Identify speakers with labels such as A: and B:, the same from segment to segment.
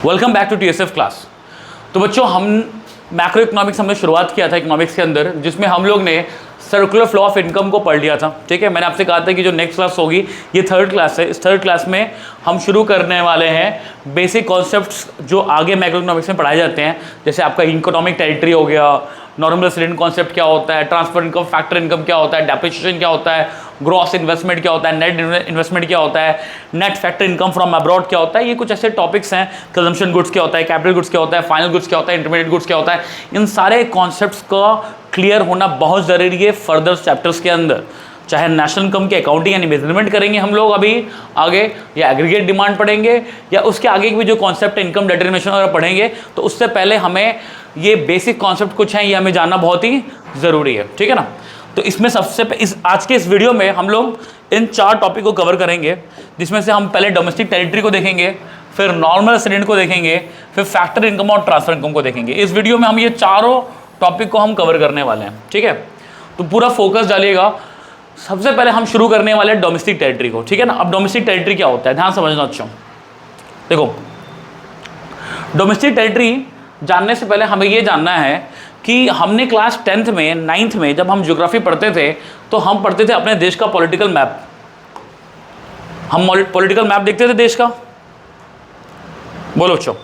A: Welcome back to TSF class. तो बच्चों, हम मैक्रो इकोनॉमिक्स हमने शुरुआत किया था इकोनॉमिक्स के अंदर, जिसमें हम लोग ने सर्कुलर फ्लो ऑफ इनकम को पढ़ लिया था। ठीक है, मैंने आपसे कहा था कि जो नेक्स्ट क्लास होगी ये थर्ड क्लास है। इस थर्ड क्लास में हम शुरू करने वाले हैं बेसिक कॉन्सेप्ट्स जो आगे मैक्रो इकोनॉमिक्स में पढ़ाए जाते हैं, जैसे आपका इकोनॉमिक टेरिटरी हो गया, नॉर्मल रेसिडेंट कॉन्सेप्ट क्या होता है, ट्रांसफर इनकम, फैक्टर इनकम क्या होता है, डेप्रिसिएशन क्या होता है, ग्रॉस इन्वेस्टमेंट क्या होता है, नेट इन्वेस्टमेंट क्या होता है, net factor income from abroad क्या होता है। ये कुछ ऐसे टॉपिक्स हैं। कंजम्पशन गुड्स क्या होता है, कैपिटल गुड्स क्या होता है, फाइनल गुड्स क्या होता है, इंटरमीडिएट गुड्स क्या होता है। इन सारे कॉन्सेप्ट्स का क्लियर होना बहुत ज़रूरी है फर्दर चैप्टर्स के अंदर। चाहे नेशनल इनकम की अकाउंटिंग यानी मेजरमेंट करेंगे हम लोग अभी आगे, या एग्रीगेट डिमांड पढ़ेंगे, या उसके आगे भी जो कॉन्सेप्ट इनकम डिटरमिनेशन वगैरह पढ़ेंगे, तो उससे पहले हमें ये बेसिक कॉन्सेप्ट कुछ हैं, ये हमें जानना बहुत ही ज़रूरी है। ठीक है ना। तो इसमें सबसे आज के इस वीडियो में हम लोग इन 4 टॉपिक को कवर करेंगे, जिसमें से हम पहले डोमेस्टिक टेरिटरी को देखेंगे, फिर नॉर्मल रेसिडेंट को देखेंगे, फिर फैक्टर इनकम और ट्रांसफर इनकम को देखेंगे। इस वीडियो में हम ये चारों टॉपिक को हम कवर करने वाले हैं। ठीक है, तो पूरा फोकस डालिएगा। सबसे पहले हम शुरू करने वाले हैं डोमेस्टिक टेरिटरी को। ठीक है ना। अब डोमेस्टिक टेरिटरी क्या होता है, ध्यान समझना अच्छा। देखो, डोमेस्टिक टेरिटरी जानने से पहले हमें ये जानना है कि हमने क्लास 10th में 9th में जब हम ज्योग्राफी पढ़ते थे, तो हम पढ़ते थे अपने देश का पॉलिटिकल मैप। हम पॉलिटिकल मैप देखते थे देश का। बोलो बच्चों,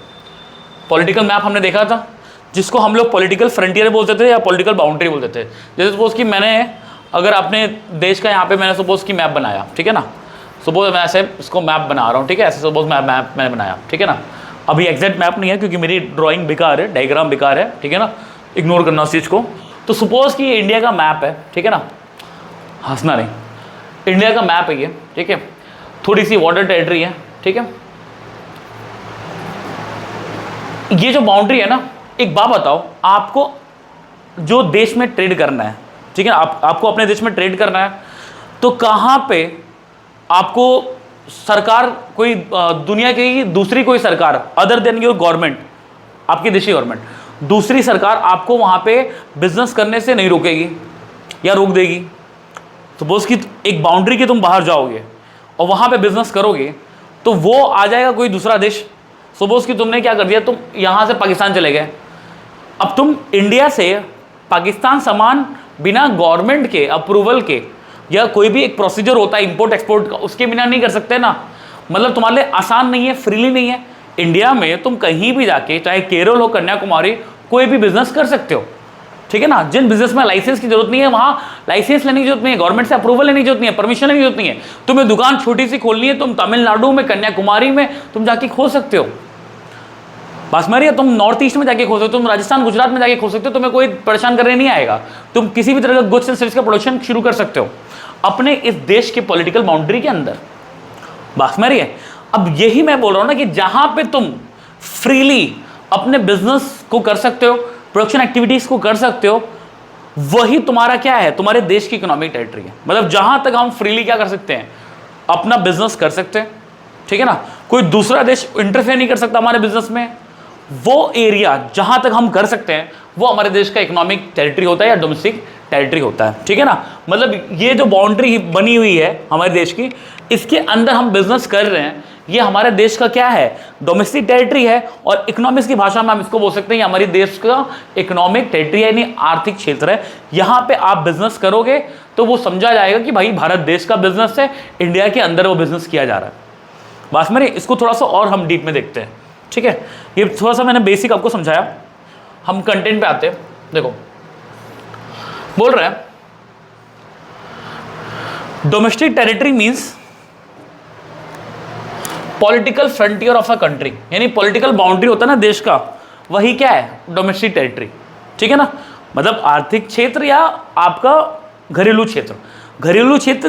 A: पॉलिटिकल मैप हमने देखा था, जिसको हम लोग पॉलिटिकल फ्रंटियर बोलते थे या पॉलिटिकल बाउंड्री बोलते थे। जैसे सपोज कि मैंने अगर अपने देश का यहाँ पे मैंने सपोज की मैप बनाया, ठीक है ना, सपोज मैं ऐसे इसको मैप बना रहा हूँ, ठीक है, ऐसे सपोज मैप मैंने बनाया, ठीक है ना। अभी एग्जैक्ट मैप नहीं है क्योंकि मेरी ड्राइंग बेकार है, डायग्राम बेकार है, ठीक है ना, इग्नोर करना उस चीज़ को। तो सपोज कि ये इंडिया का मैप है, ठीक है ना, हंसना नहीं, इंडिया का मैप है ये, ठीक है, थोड़ी सी वाटर टेरिटरी है, ठीक है। ये जो बाउंड्री है ना, एक बात बताओ, आपको जो देश में ट्रेड करना है, ठीक है, आपको अपने देश में ट्रेड करना है, तो कहाँ पे आपको सरकार कोई दुनिया की दूसरी कोई सरकार अदर देन योर गवर्नमेंट, आपकी देशी गवर्नमेंट, दूसरी सरकार आपको वहाँ पे बिजनेस करने से नहीं रोकेगी या रोक देगी। सपोज कि एक बाउंड्री के तुम बाहर जाओगे और वहाँ पे बिजनेस करोगे, तो वो आ जाएगा कोई दूसरा देश। सपोज कि तुमने क्या कर दिया, तुम यहाँ से पाकिस्तान चले गए, अब तुम इंडिया से पाकिस्तान सामान बिना गवर्नमेंट के अप्रूवल के, या कोई भी एक प्रोसीजर होता है इंपोर्ट एक्सपोर्ट का, उसके बिना नहीं कर सकते ना। मतलब तुम्हारे लिए आसान नहीं है, फ्रीली नहीं है। इंडिया में तुम कहीं भी जाके, चाहे केरल हो, कन्याकुमारी, कोई भी बिजनेस कर सकते हो, ठीक है ना। जिन बिजनेस में लाइसेंस की जरूरत नहीं है, वहाँ लाइसेंस लेने की जरूरत नहीं है, गवर्नमेंट से अप्रूवल लेने की जरूरत नहीं है, परमिशन लेने की जरूरत नहीं है। तुम्हें दुकान छोटी सी खोलनी है, तुम तमिलनाडु में, कन्याकुमारी में तुम जाके खोल सकते हो। बस मेरी, तुम नॉर्थ ईस्ट में जाके खोल सकते हो, तुम राजस्थान गुजरात में जाके खोल सकते हो, तुम्हें कोई परेशान करने नहीं आएगा। तुम किसी भी तरह का गुड्स एंड सर्विस का प्रोडक्शन शुरू कर सकते हो अपने इस देश के पॉलिटिकल बाउंड्री के अंदर। बात मेरी है। अब यही मैं बोल रहा हूं ना कि जहां पे तुम फ्रीली अपने बिजनेस को कर सकते हो, प्रोडक्शन एक्टिविटीज को कर सकते हो, वही तुम्हारा क्या है, तुम्हारे देश की इकोनॉमिक टेरिटरी है। मतलब जहां तक हम फ्रीली क्या कर सकते हैं, अपना बिजनेस कर सकते हैं, ठीक है ना, कोई दूसरा देश इंटरफेयर नहीं कर सकता हमारे बिजनेस में। वो एरिया जहां तक हम कर सकते हैं वो हमारे देश का इकोनॉमिक टेरिटरी होता है या डोमेस्टिक टेरिटरी होता है, ठीक है ना। मतलब ये जो बाउंड्री बनी हुई है हमारे देश की, इसके अंदर हम बिजनेस कर रहे हैं, ये हमारे देश का क्या है, डोमेस्टिक टेरिटरी है। और इकोनॉमिक्स की भाषा में हम इसको बोल सकते हैं, ये हमारे देश का इकोनॉमिक टेरिटरी है, यानी आर्थिक क्षेत्र है। यहाँ पे आप बिजनेस करोगे तो वो समझा जाएगा कि भाई भारत देश का बिजनेस है, इंडिया के अंदर वो बिजनेस किया जा रहा है। बात मेरी, इसको थोड़ा सा और हम डीप में देखते हैं, ठीक है। ये थोड़ा सा मैंने बेसिक आपको समझाया, हम कंटेंट पे आते हैं। देखो, बोल रहे हैं domestic territory means political frontier of a country, यानी पॉलिटिकल बाउंड्री होता है ना देश का, वही क्या है, डोमेस्टिक टेरिटरी, ठीक है ना। मतलब आर्थिक क्षेत्र या आपका घरेलू क्षेत्र,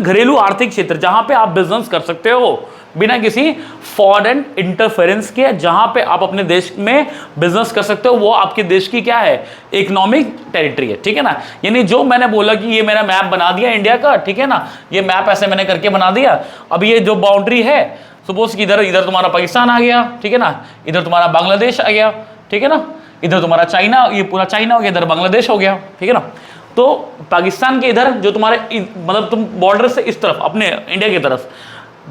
A: घरेलू आर्थिक क्षेत्र, जहां पे आप बिजनेस कर सकते हो बिना किसी फॉरेन इंटरफेरेंस के, जहां पे आप अपने देश में बिजनेस कर सकते हो, वो आपके देश की क्या है, इकोनॉमिक टेरिटरी है, ठीक है ना। यानी जो मैंने बोला कि ये मेरा मैप बना दिया इंडिया का, ठीक है ना, ये मैप ऐसे मैंने करके बना दिया। अब ये जो बाउंड्री है, सपोज कि इधर तुम्हारा पाकिस्तान आ गया, ठीक है ना, इधर तुम्हारा बांग्लादेश आ गया, ठीक है ना, इधर तुम्हारा चाइना, ये पूरा चाइना हो गया, इधर बांग्लादेश हो गया, ठीक है ना। तो पाकिस्तान के इधर जो तुम्हारे मतलब तुम बॉर्डर से इस तरफ अपने इंडिया की तरफ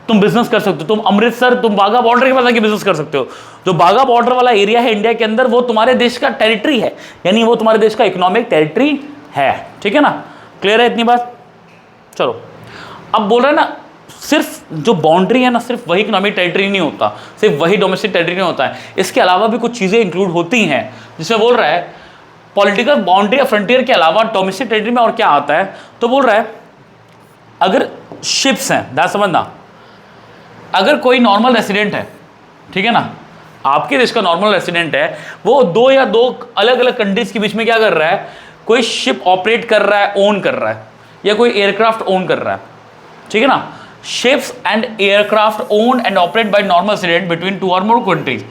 A: तुम बिजनेस कर सकते हो। तुम अमृतसर, तुम बाघा बॉर्डर के पास आके बिजनेस कर सकते हो। जो बाघा बॉर्डर वाला एरिया है इंडिया के अंदर, वो तुम्हारे देश का टेरिटरी है, यानी वो तुम्हारे देश का इकोनॉमिक टेरिटरी है। ठीक है ना, क्लियर है इतनी बात? चलो, अब बोल रहे हैं ना, सिर्फ जो बाउंड्री है ना, सिर्फ वही इकोनॉमिक टेरिटरी नहीं होता, सिर्फ वही डोमेस्टिक टेरिटरी नहीं होता है, इसके अलावा भी कुछ चीजें इंक्लूड होती हैं। जिसमें बोल रहा है पॉलिटिकल बाउंड्री या फ्रंटियर के अलावा डोमेस्टिक टेरिटरी में और क्या आता है, तो बोल रहा है अगर शिप्स हैं, ध्यान समझना, अगर कोई नॉर्मल रेसिडेंट है, ठीक है ना, आपके देश का नॉर्मल रेसिडेंट है, वो दो या दो अलग अलग कंट्रीज के बीच में क्या कर रहा है, कोई शिप ऑपरेट कर रहा है, ओन कर रहा है, या कोई एयरक्राफ्ट ओन कर रहा है, ठीक है ना, ships and aircraft own and operate by normal resident between two और मोर कंट्रीज।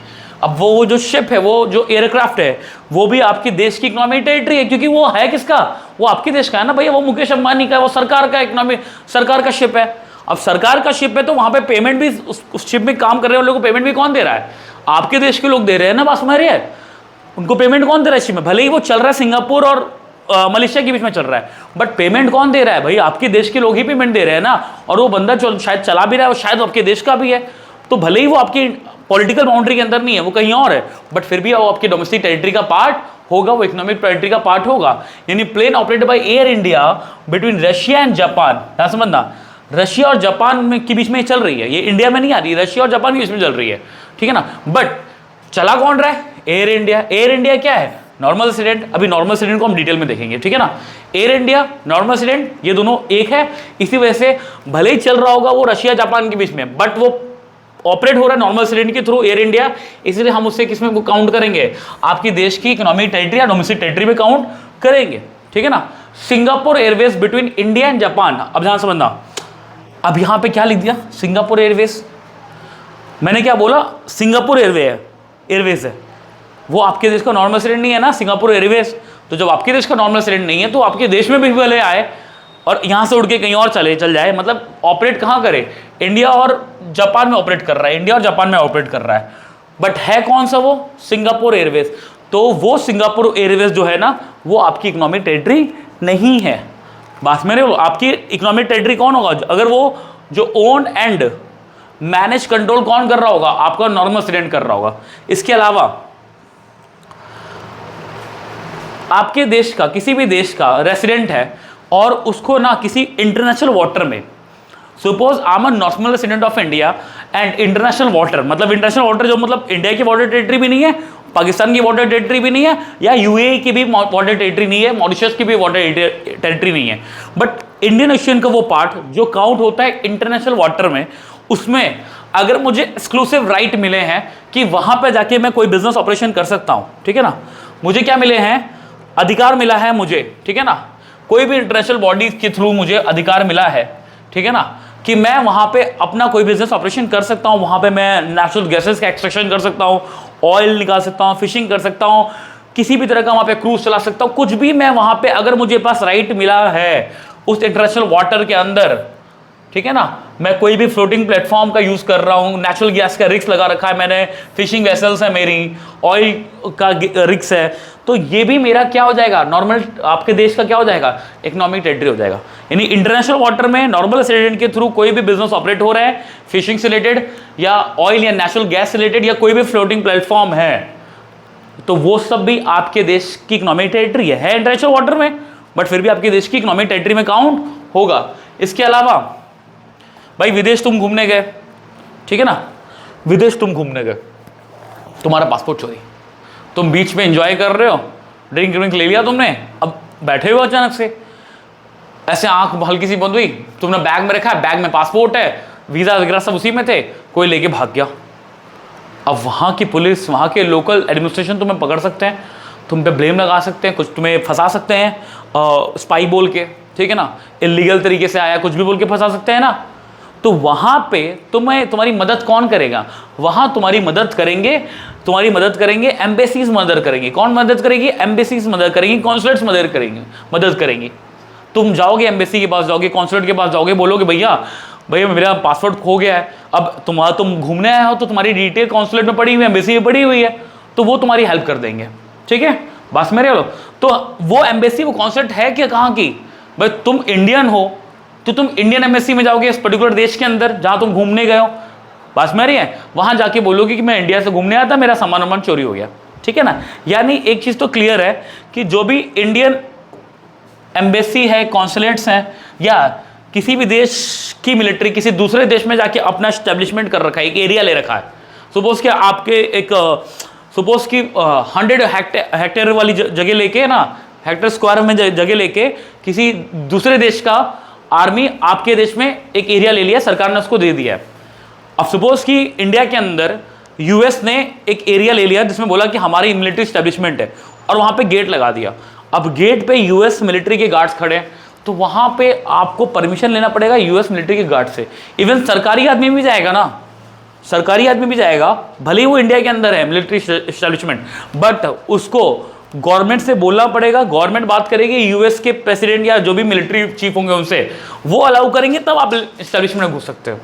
A: अब वो जो शिप है, वो जो एयरक्राफ्ट है, वो भी आपके देश की इकोनॉमिक टेरिटरी है, क्योंकि वो है किसका, वो आपके देश का है ना भैया, वो मुकेश अंबानी का है, वो सरकार का इकोनॉमिक, सरकार का शिप है। अब सरकार का शिप है तो वहां पे पेमेंट भी, उस शिप में काम कर रहे वालों को पेमेंट भी कौन दे रहा है, आपके देश के लोग दे रहे हैं ना, बात समझ रही है? उनको पेमेंट कौन दे रहा है शिप में, भले ही वो चल रहा है सिंगापुर और मलेशिया के बीच में चल रहा है, बट पेमेंट कौन दे रहा है भाई, आपके देश के लोग ही पेमेंट दे रहे हैं ना, और वो बंदा शायद चला भी रहा है, वो शायद आपके देश का भी है, तो भले ही वो आपकी पॉलिटिकल बाउंड्री के अंदर नहीं है, वो कहीं और है, बट फिर भी वो आपकी डोमेस्टिक टेरिटरी का पार्ट होगा, वो इकोनॉमिक टेरिटरी का पार्ट होगा। यानी plane operated by Air India between Russia and Japan, ध्यान समझना, रशिया और जापान में के बीच में चल रही है, ये इंडिया में नहीं आ रही, रशिया और जापान के बीच में चल रही है, ठीक है ना, बट चला कौन रहा है, एयर इंडिया। एयर इंडिया क्या है, नॉर्मल रेसिडेंट। अभी नॉर्मल रेसिडेंट को हम डिटेल में देखेंगे, ठीक है ना। एयर इंडिया, नॉर्मल रेसिडेंट, ये दोनों एक है, इसी वजह से भले ही चल रहा होगा वो रशिया जापान के बीच में, बट वो ऑपरेट हो रहा है नॉर्मल रेसिडेंट के थ्रू, एयर इंडिया, इसलिए हम उससे किसमें काउंट करेंगे, आपकी देश की इकोनॉमिक टेरिटरी या डोमेस्टिक टेरिटरी में काउंट करेंगे, ठीक है ना। Singapore Airways between India and Japan, अब ध्यान समझना, अब यहां पे क्या लिख दिया, सिंगापुर एयरवेज, मैंने क्या बोला, सिंगापुर एयरवेज है, वो आपके देश का नॉर्मल रेसिडेंट नहीं है ना, सिंगापुर एयरवेज, तो जब आपके देश का नॉर्मल रेसिडेंट नहीं है तो आपके देश में भी भले आए और यहां से उड़ के कहीं और चल जाए, मतलब ऑपरेट कहां करे, इंडिया और जापान में ऑपरेट कर रहा है, इंडिया और जापान में ऑपरेट कर रहा है, बट है कौन सा वो, सिंगापुर एयरवेज। तो वो सिंगापुर एयरवेज जो है ना, वो आपकी इकोनॉमिक टेरिटरी नहीं है। बात मेरे, आपकी इकोनॉमिक टेरिटरी कौन होगा, अगर वो जो ओन एंड मैनेज कंट्रोल कौन कर रहा होगा, आपका नॉर्मल रेसिडेंट कर रहा होगा। इसके अलावा आपके देश का, किसी भी देश का रेसिडेंट है और उसको ना किसी इंटरनेशनल वाटर में, suppose I am normal resident of India and international water, मतलब इंटरनेशनल वाटर जो मतलब इंडिया की वाटर टेरिटरी भी नहीं है, पाकिस्तान की वाटर टेरिटरी भी नहीं है, या यूएई की भी वाटर टेरिटरी नहीं है, मॉरिशस की भी वाटर टेरिटरी नहीं है, बट इंडियन ओशियन का वो पार्ट जो काउंट होता है इंटरनेशनल वाटर में, उसमें अगर मुझे एक्सक्लूसिव राइट मिले हैं कि वहां पर जाके मैं कोई बिजनेस ऑपरेशन कर सकता हूं, ठीक है ना, मुझे क्या मिले हैं, अधिकार मिला है मुझे, ठीक है ना, कोई भी इंटरनेशनल बॉडी के थ्रू मुझे अधिकार मिला है, ठीक है ना, कि मैं वहां पे अपना कोई बिजनेस ऑपरेशन कर सकता हूं, वहां पे मैं नेचुरल गैसेस का एक्सट्रैक्शन कर सकता हूं, ऑयल निकाल सकता हूं, फिशिंग कर सकता हूं, किसी भी तरह का वहां पे क्रूज चला सकता हूं, कुछ भी मैं वहां पे, अगर मुझे पास राइट मिला है उस इंटरनेशनल वाटर के अंदर, ठीक है ना, मैं कोई भी फ्लोटिंग प्लेटफॉर्म का यूज कर रहा हूं, नेचुरल गैस का रिक्स लगा रखा है मैंने, फिशिंग वेसल्स है मेरी, ऑयल का रिक्स है, तो ये भी मेरा क्या हो जाएगा, नॉर्मल आपके देश का क्या हो जाएगा, इकोनॉमिक टेरिटरी हो जाएगा। यानी इंटरनेशनल वाटर में नॉर्मल रेसिडेंट के थ्रू कोई भी बिजनेस ऑपरेट हो रहा है, फिशिंग से रिलेटेड या ऑयल या नेचुरल गैस से रिलेटेड या कोई भी फ्लोटिंग प्लेटफॉर्म है, तो वो सब भी आपके देश की इकोनॉमिक टेरिटरी है इंटरनेशनल वाटर में, बट फिर भी आपके देश की इकोनॉमिक टेरिटरी में काउंट होगा। इसके अलावा भाई विदेश तुम घूमने गए, ठीक है ना, विदेश तुम घूमने गए, तुम्हारा पासपोर्ट चोरी, तुम बीच में एंजॉय कर रहे हो, ड्रिंक ले लिया तुमने, अब बैठे हो अचानक से ऐसे आंख हल्की सी बंद हुई, तुमने बैग में रखा है, बैग में पासपोर्ट है, वीजा वगैरह सब उसी में थे, कोई लेके भाग गया। अब वहां की पुलिस, वहां के लोकल एडमिनिस्ट्रेशन तुम्हें पकड़ सकते हैं, तुम पे ब्लेम लगा सकते हैं, कुछ तुम्हें फंसा सकते हैं स्पाई बोल के, ठीक है ना, इलीगल तरीके से आया कुछ भी बोल के फंसा सकते हैं ना। तो वहां पे तुम्हारी मदद कौन करेगा, वहां तुम्हारी मदद करेंगे एम्बेसीज मदद करेंगे। कौन मदद करेगी, एम्बेसीज मदद करेंगी, कॉन्सुलेट्स मदद करेंगी। तुम जाओगे एम्बेसी के पास, जाओगे कॉन्सुलेट के पास, जाओगे, बोलोगे भैया मेरा पासपोर्ट खो गया है, अब तुम घूमने आए हो तो तुम्हारी डिटेल कॉन्सुलेट में पड़ी हुई है, एम्बेसी में पड़ी हुई है, तो वो तुम्हारी हेल्प कर देंगे, ठीक है, बस मेरे लो। तो वो एम्बेसी, वो कॉन्सुलेट है क्या, कहाँ की, भाई तुम इंडियन हो, तो तुम इंडियन एम्बेसी में जाओगे इस पर्टिकुलर देश के अंदर जहां तुम घूमने गए हो, बात में रही है, वहां जाके बोलोगे कि मैं इंडिया से घूमने आया था, मेरा सामान वामान चोरी हो गया, ठीक है ना। यानी एक चीज तो क्लियर है कि जो भी इंडियन एम्बेसी है, कॉन्सुलेट्स हैं, या किसी भी देश की मिलिट्री किसी दूसरे देश में जाके अपना स्टैब्लिशमेंट कर रखा है, एक एरिया ले रखा है, सपोज कि आपके एक सपोज कि 100 हेक्टेयर वाली जगह लेके ना, हेक्टेयर स्क्वायर में जगह लेके किसी दूसरे देश का आर्मी आपके देश में एक एरिया ले लिया, सरकार ने उसको दे दिया है। अब सपोज कि इंडिया के अंदर यूएस ने एक एरिया ले लिया जिसमें बोला कि हमारी मिलिट्री स्टैब्लिशमेंट है, और वहां पे गेट लगा दिया। अब गेट पे यूएस मिलिट्री के गार्ड्स खड़े हैं, तो वहां पे आपको परमिशन लेना पड़ेगा यूएस मिलिट्री के गार्ड से। इवन सरकारी आदमी भी जाएगा ना, सरकारी आदमी भी जाएगा, भले ही वो इंडिया के अंदर है मिलिट्री एस्टेब्लिशमेंट, बट उसको गवर्नमेंट से बोलना पड़ेगा, गवर्नमेंट बात करेगी, यूएस के प्रेसिडेंट या जो भी मिलिट्री चीफ होंगे उनसे, वो अलाउ करेंगे, तब आप एस्टेब्लिशमेंट में घुस सकते हो।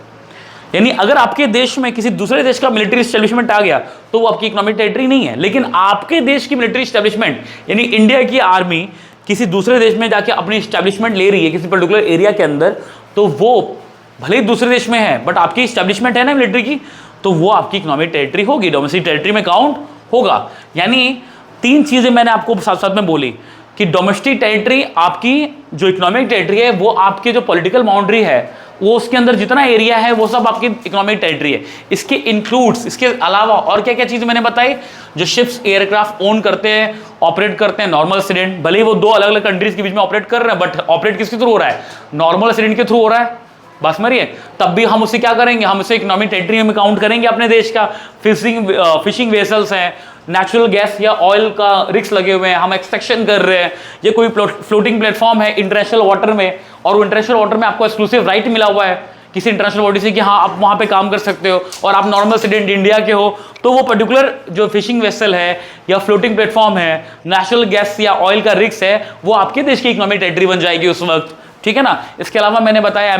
A: यानी अगर आपके देश में किसी दूसरे देश का मिलिट्री एस्टेब्लिशमेंट आ गया तो वो आपकी इकोनॉमिक टेरिटरी नहीं है, लेकिन आपके देश की मिलिट्री एस्टेब्लिशमेंट यानी इंडिया की आर्मी किसी दूसरे देश में जाके अपनी एस्टेब्लिशमेंट ले रही है किसी पर्टिकुलर एरिया के अंदर, तो वो भले ही दूसरे देश में है बट आपकी एस्टेब्लिशमेंट है ना मिलिट्री की, तो वो आपकी इकोनॉमिक टेरिटरी होगी, डोमेस्टिक टेरिटरी में काउंट होगा। यानी 3 चीजें मैंने आपको साथ साथ में बोली कि डोमेस्टिक टेरिटरी आपकी जो इकोनॉमिक टेरिटरी है, वो आपके जो पॉलिटिकल बाउंड्री है, वो उसके अंदर जितना एरिया है वो सब आपकी इकोनॉमिक टेरिटरी है। इसके इंक्लूड्स, इसके अलावा और क्या क्या चीज़ मैंने बताई, जो शिप्स एयरक्राफ्ट ओन करते हैं, ऑपरेट करते हैं नॉर्मल रेसिडेंट, भले ही वो 2 अलग अलग कंट्रीज के बीच में ऑपरेट कर रहे हैं, बट ऑपरेट किसके थ्रू हो रहा है, नॉर्मल रेसिडेंट के थ्रू हो रहा है, बस मरिए, तब भी हम उसे क्या करेंगे, हम उसे इकोनॉमिक टेरिटरी में काउंट करेंगे अपने देश का। फिशिंग वेसल्स हैं, नेचुरल गैस या ऑयल का रिस्क लगे हुए हैं, हम एक्सट्रैक्शन कर रहे हैं, ये कोई फ्लोटिंग प्लेटफॉर्म है इंटरनेशनल वाटर में, और वो इंटरनेशनल वाटर में आपको एक्सक्लूसिव राइट मिला हुआ है किसी इंटरनेशनल बॉडी से कि हाँ आप वहाँ पे काम कर सकते हो, और आप नॉर्मल रेसिडेंट इंडिया के हो, तो वो पर्टिकुलर जो फिशिंग वेसल है या फ्लोटिंग प्लेटफॉर्म है, नेचुरल गैस या ऑयल का रिस्क है, वो आपके देश की इकोनॉमिक टेरिटरी बन जाएगी उस वक्त, ठीक है ना। इसके अलावा मैंने बताया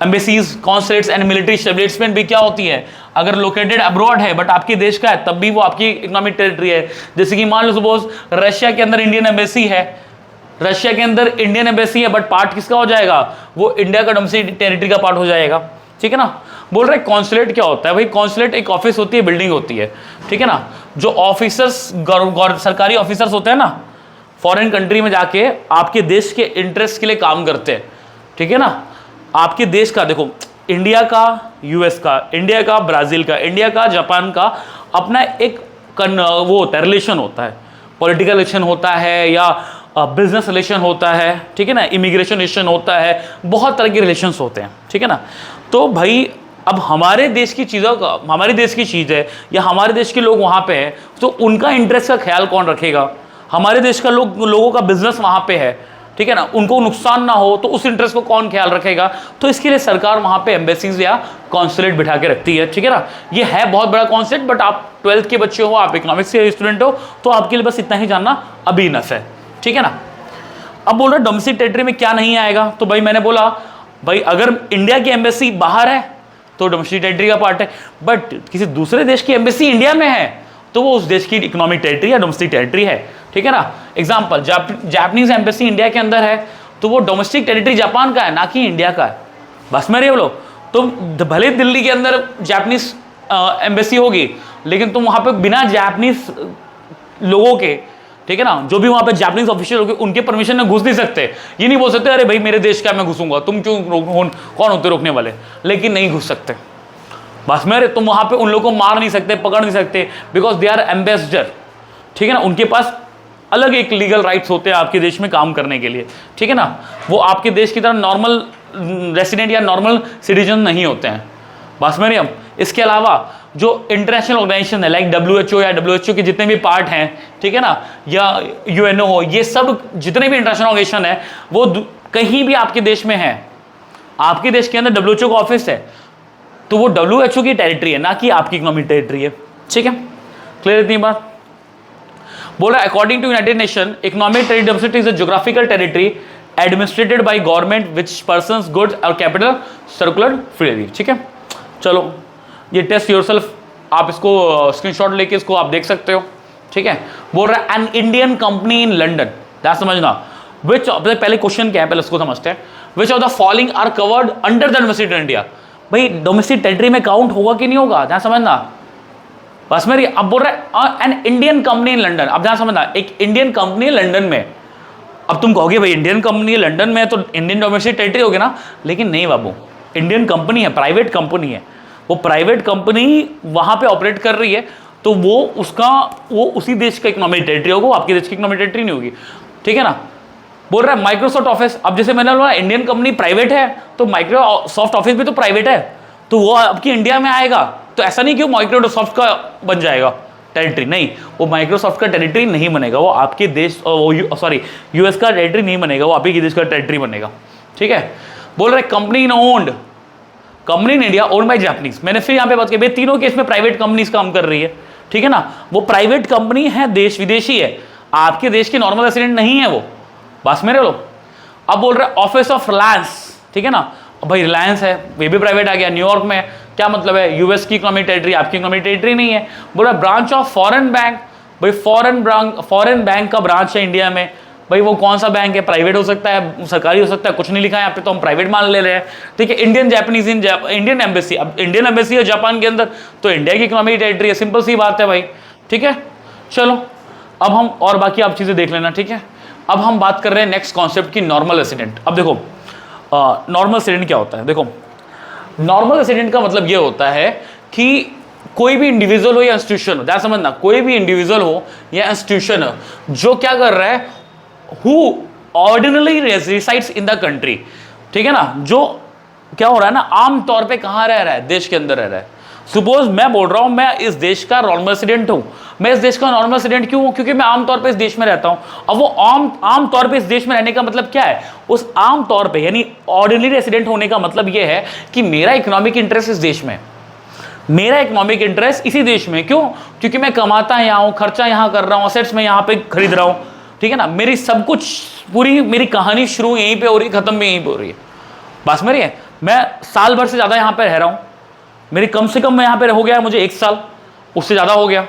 A: embassies, consulates and military establishment भी क्या होती है, अगर लोकेटेड अब्रॉड है बट आपके देश का है, तब भी वो आपकी इकोनॉमिक टेरिटरी है। जैसे कि मान लो सपोज रशिया के अंदर इंडियन एम्बेसी है, रशिया के अंदर इंडियन एम्बेसी है, बट पार्ट किसका हो जाएगा, वो इंडिया का डोमेस्टिक टेरिटरी का पार्ट हो जाएगा, ठीक है ना। बोल रहे कॉन्सुलेट क्या होता है भाई, कॉन्सुलेट एक ऑफिस होती है, बिल्डिंग होती है, ठीक है ना। जो ऑफिसर्स सरकारी ऑफिसर्स होते हैं ना, फॉरेन कंट्री में जाके आपके देश के इंटरेस्ट के लिए काम करते हैं, ठीक है ना। आपके देश का, देखो इंडिया का, यूएस का, इंडिया का, ब्राजील का, इंडिया का, जापान का अपना एक वो होता है, रिलेशन होता है, पॉलिटिकल रिलेशन होता है या बिजनेस रिलेशन होता है, ठीक है ना, इमिग्रेशन रिलेशन होता है, बहुत तरह के रिलेशंस होते हैं, ठीक है ना। तो भाई अब हमारे देश की चीज़ों का, हमारे देश की चीज़ है या हमारे देश के लोग वहाँ पे हैं, तो उनका इंटरेस्ट का ख्याल कौन रखेगा, हमारे देश का लोगों का बिजनेस वहाँ पे है, ठीक है ना, उनको नुकसान ना हो तो उस इंटरेस्ट को कौन ख्याल रखेगा, तो इसके लिए सरकार वहाँ पे एम्बेसीज या कॉन्सुलेट बिठा के रखती है, ठीक है ना। ये है बहुत बड़ा कॉन्सेप्ट, बट आप 12th के बच्चे हो, आप इकोनॉमिक्स के स्टूडेंट हो, तो आपके लिए बस इतना ही जानना अभी इनफ है, ठीक है ना। अब बोल रहे डोमेस्टिक टेरिटरी में क्या नहीं आएगा, तो भाई मैंने बोला भाई अगर इंडिया की एम्बेसी बाहर है तो डोमेस्टिक टेरिटरी का पार्ट है, बट किसी दूसरे देश की एम्बेसी इंडिया में है तो वो उस देश की इकोनॉमिक टेरिटरी या डोमेस्टिक टेरिटरी है, ठीक है ना। एग्जाम्पल, जापानीज एम्बेसी इंडिया के अंदर है तो वो डोमेस्टिक टेरिटरी जापान का है, ना कि इंडिया का है, बस मेरे बोलो। तो भले दिल्ली के अंदर जापानीज एम्बेसी होगी, लेकिन तुम वहाँ पे बिना जापानीज लोगों के, ठीक है ना, जो भी वहाँ पे जापानीज ऑफिशियल होंगे उनके परमिशन में घुस नहीं सकते। ये नहीं बोल सकते अरे भाई मेरे देश का मैं घुसूंगा, तुम क्यों कौन होते रोकने वाले, लेकिन नहीं घुस सकते, बस मेरे। तुम वहाँ पे उन लोगों को मार नहीं सकते, पकड़ नहीं सकते, बिकॉज दे आर एम्बेसडर, ठीक है ना। उनके पास अलग एक लीगल राइट्स होते हैं आपके देश में काम करने के लिए, ठीक है ना। वो आपके देश की तरह नॉर्मल रेसिडेंट या नॉर्मल सिटीजन नहीं होते हैं, बस मेरे। हम इसके अलावा जो इंटरनेशनल ऑर्गेनाइजेशन है लाइक WHO या WHO के जितने भी पार्ट हैं, ठीक है ना, या UNO हो, ये सब जितने भी इंटरनेशनल ऑर्गेनाइजेशन है वो कहीं भी आपके देश में है, आपके देश के अंदर WHO का ऑफिस है, तो वो WHO की टेरिटरी है, ना कि आपकी इकोनॉमिक टेरिटरी है, ठीक है। क्लियर इतनी बात। बोल रहा according to united nation economic territory is a geographical territory administered by government which persons goods और कैपिटल सर्कुलर फ्रीली, ठीक है। चलो ये टेस्ट योरसेल्फ, आप इसको स्क्रीनशॉट लेके इसको आप देख सकते हो, ठीक है। बोल रहा है an Indian company in London, that समझना, विच, पहले क्वेश्चन क्या है पहले उसको समझते हैं, which of the following are covered under the domestic India. भाई डोमेस्टिक टेरिटरी में काउंट होगा कि नहीं होगा, ध्यान समझना। बस मेरी अब बोल रहा है an Indian company in London, अब ध्यान समझना, एक इंडियन कंपनी लंदन में। अब तुम कहोगे भाई इंडियन कंपनी लंदन में तो इंडियन डोमेस्टिक टेरिटरी होगी ना, लेकिन नहीं बाबू, इंडियन कंपनी है, प्राइवेट कंपनी है, वो प्राइवेट कंपनी वहां पे ऑपरेट कर रही है, तो वो उसी देश का इकोनॉमिक टेरिटरी होगा, आपके देश की इकोनॉमिक टेरिटरी नहीं होगी, ठीक है ना। बोल रहा है माइक्रोसॉफ्ट ऑफिस, अब जैसे मैंने बोला इंडियन कंपनी प्राइवेट है, तो माइक्रोसॉफ्ट ऑफिस भी तो प्राइवेट है, तो वो आपकी इंडिया में आएगा, तो ऐसा नहीं कि वो माइक्रोसॉफ्ट का बन जाएगा टेरिटरी, नहीं, वो माइक्रोसॉफ्ट का टेरिटरी नहीं बनेगा, वो आपके देश यूएस का टेरिटरी नहीं बनेगा, वो आपके देश का टेरिटरी बनेगा, ठीक है। बोल रहे company in owned, company in India owned by Japanese, मैंने फिर यहाँ पे बात की भाई तीनों केस में प्राइवेट कंपनीज काम कर रही है, ठीक है ना, वो प्राइवेट कंपनी है, देश विदेशी है, आपके देश की नॉर्मल रेसिडेंट नहीं है वो, बस मेरे लोग। अब बोल रहे ऑफिस ऑफ रिलायंस, ठीक है ना, भाई रिलायंस है, वे भी प्राइवेट आ गया, न्यूयॉर्क में, क्या मतलब है, यूएस की इकोनॉमिक टेरिटरी, आपकी इकोनॉमिक टेरिटरी नहीं है। बोल रहा ब्रांच ऑफ फॉरेन बैंक, भाई फॉरेन बैंक का ब्रांच है इंडिया में, भाई वो कौन सा बैंक है, प्राइवेट हो सकता है, सरकारी हो सकता है, कुछ नहीं लिखा है यहाँ पे, तो हम प्राइवेट मान ले रहे हैं, ठीक है। Indian Japanese in Indian embassy, अब इंडियन एम्बेसी है जापान के अंदर, तो इंडिया की इकोनॉमिक टेरिटरी है, सिंपल सी बात है भाई, ठीक है। चलो अब हम और बाकी आप चीजें देख लेना, ठीक है। अब हम बात कर रहे हैं नेक्स्ट कॉन्सेप्ट की, नॉर्मल रेसिडेंट। अब देखो नॉर्मल रेसिडेंट क्या होता है, देखो नॉर्मल रेसिडेंट का मतलब ये होता है कि कोई भी इंडिविजुअल हो या इंस्टीट्यूशन हो, ध्यान समझना, कोई भी इंडिविजुअल हो या इंस्टीट्यूशन हो जो क्या कर रहा है, who ordinary resides in the country, ठीक है ना, जो क्या हो रहा है ना, आम तौर पे कहाँ रह रहा है, देश के अंदर रह रहा है। सपोज मैं बोल रहा हूं मैं इस देश का नॉर्मल रेसिडेंट हूं, मैं इस देश का नॉर्मल रेसिडेंट क्यों हूं, क्योंकि मैं आमतौर पे इस देश में रहता हूं। अब वो आम तौर पे इस देश में रहने का मतलब क्या है, उस आम तौर पे यानी ऑर्डिनरी रेसिडेंट होने का मतलब ये है कि मेरा इकोनॉमिक इंटरेस्ट इस देश में, मेरा इकोनॉमिक इंटरेस्ट इसी देश में, क्यों, क्योंकि मैं कमाता यहाँ हूं, खर्चा यहाँ कर रहा हूं, असेट्स में यहाँ पे खरीद रहा हूं, ठीक है ना, मेरी सब कुछ पूरी मेरी कहानी शुरू यहीं पे हो रही है, खत्म भी यहीं पे हो रही है, बस मेरी है। मैं साल भर से ज्यादा यहाँ पे रह रहा हूं, मेरी कम से कम मैं यहाँ पे हो गया मुझे 1 साल, उससे ज़्यादा हो गया,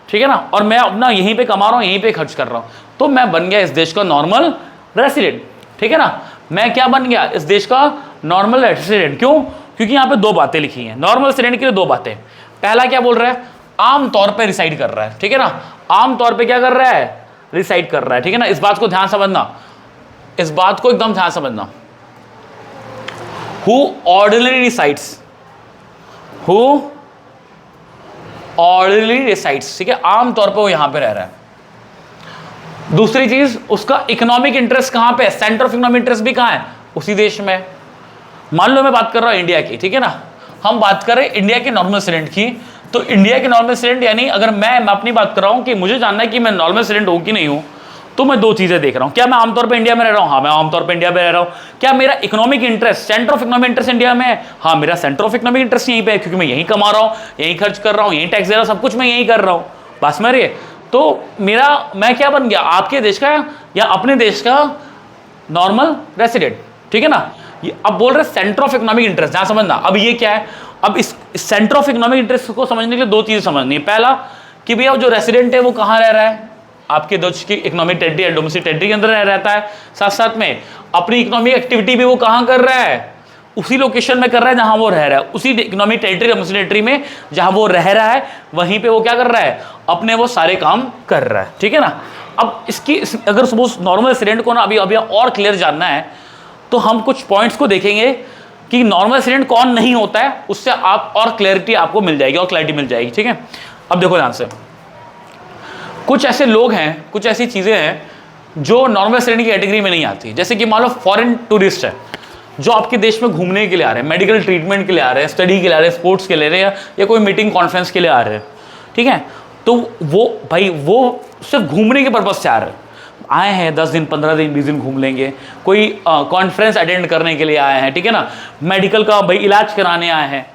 A: ठीक है ना, और मैं अपना यहीं पे कमा रहा हूँ, यहीं पे खर्च कर रहा हूँ, तो मैं बन गया इस देश का नॉर्मल रेसिडेंट, ठीक है ना। मैं क्या बन गया, इस देश का नॉर्मल रेसिडेंट, क्यों, क्योंकि यहाँ पे 2 बातें लिखी हैं नॉर्मल रेसिडेंट के लिए, 2 बातें। पहला क्या बोल रहा है, आम तौर पर रिसाइड कर रहा है, ठीक है ना, आम तौर पर क्या कर रहा है, रिसाइड कर रहा है, ठीक है ना। इस बात को ध्यान समझना, इस बात को एकदम ध्यान समझना, who ordinary resides, who ordinary resides, ठीक है, आमतौर पे वो यहां पे रह रहा है। दूसरी चीज, उसका इकोनॉमिक इंटरेस्ट कहां पे है, सेंटर ऑफ इकोनॉमिक इंटरेस्ट भी कहां है, उसी देश में। मान लो मैं बात कर रहा हूं इंडिया की, ठीक है ना, हम बात कर रहे हैं इंडिया के नॉर्मल रेसिडेंट की, तो इंडिया के नॉर्मल रेसिडेंट यानी अगर मैं अपनी बात कर रहा हूं कि मुझे जानना है कि मैं नॉर्मल रेसिडेंट हूं कि नहीं हूं, तो मैं 2 चीजें देख रहा हूं, क्या मैं आमतौर पे इंडिया में रह रहा हूं, हाँ मैं आमतौर पे इंडिया में रह रहा हूं। क्या मेरा economic interest, centre of economic interest India में है, हाँ मेरा सेंटर ऑफ इकोनॉमिक इंटरेस्ट यहीं पे है, क्योंकि मैं यहीं कमा रहा हूं, यहीं खर्च कर रहा हूं, यहीं टैक्स दे रहा हूं, सब कुछ मैं यहीं कर रहा हूं, बस मेरे। तो मैं क्या बन गया, आपके देश का या अपने देश का नॉर्मल रेसिडेंट, ठीक है ना। अब बोल रहे सेंटर ऑफ इकोनॉमिक इंटरेस्ट, ध्यान समझना। अब ये क्या है, अब इस सेंटर ऑफ इकोनॉमिक इंटरेस्ट को समझने के लिए 2 चीजें समझनी है। पहला कि भैया जो रेसिडेंट है वो कहाँ रह रहा है, आपके देश की इकोनॉमिक टेरिटरी या डोमेस्टिक टेरिटरी के अंदर रहता है, साथ साथ में अपनी इकोनॉमिक एक्टिविटी भी वो कहाँ कर रहा है, उसी लोकेशन में कर रहा है जहां वो रह रहा है, उसी इकोनॉमिक टेरिटरी डोमेस्टिक टेरिटरी में जहां वो रह रहा है, वहीं पे वो क्या कर रहा है, अपने वो सारे काम कर रहा है, ठीक है ना। अब इसकी अगर सपोज नॉर्मल रेसिडेंट को ना अभी और क्लियर जानना है, तो हम कुछ पॉइंट्स को देखेंगे कि नॉर्मल रेसिडेंट कौन नहीं होता है, उससे आप और क्लैरिटी आपको मिल जाएगी, और क्लैरिटी मिल जाएगी, ठीक है। अब देखो ध्यान से, कुछ ऐसे लोग हैं, कुछ ऐसी चीजें हैं जो नॉर्मल रेसिडेंट की कैटेगरी में नहीं आती। जैसे कि मान लो फॉरेन टूरिस्ट है जो आपके देश में घूमने के लिए आ रहे हैं, मेडिकल ट्रीटमेंट के लिए आ रहे हैं, स्टडी के लिए आ रहे हैं, स्पोर्ट्स के लिए आ रहे हैं, या कोई मीटिंग कॉन्फ्रेंस के लिए आ रहे हैं, ठीक है। तो वो भाई वो सिर्फ घूमने के पर्पज से आ रहे हैं, आए हैं 10 दिन 15 दिन 20 दिन घूम लेंगे, कोई कॉन्फ्रेंस अटेंड करने के लिए आए हैं, ठीक है ना, मेडिकल का भाई इलाज कराने आए हैं,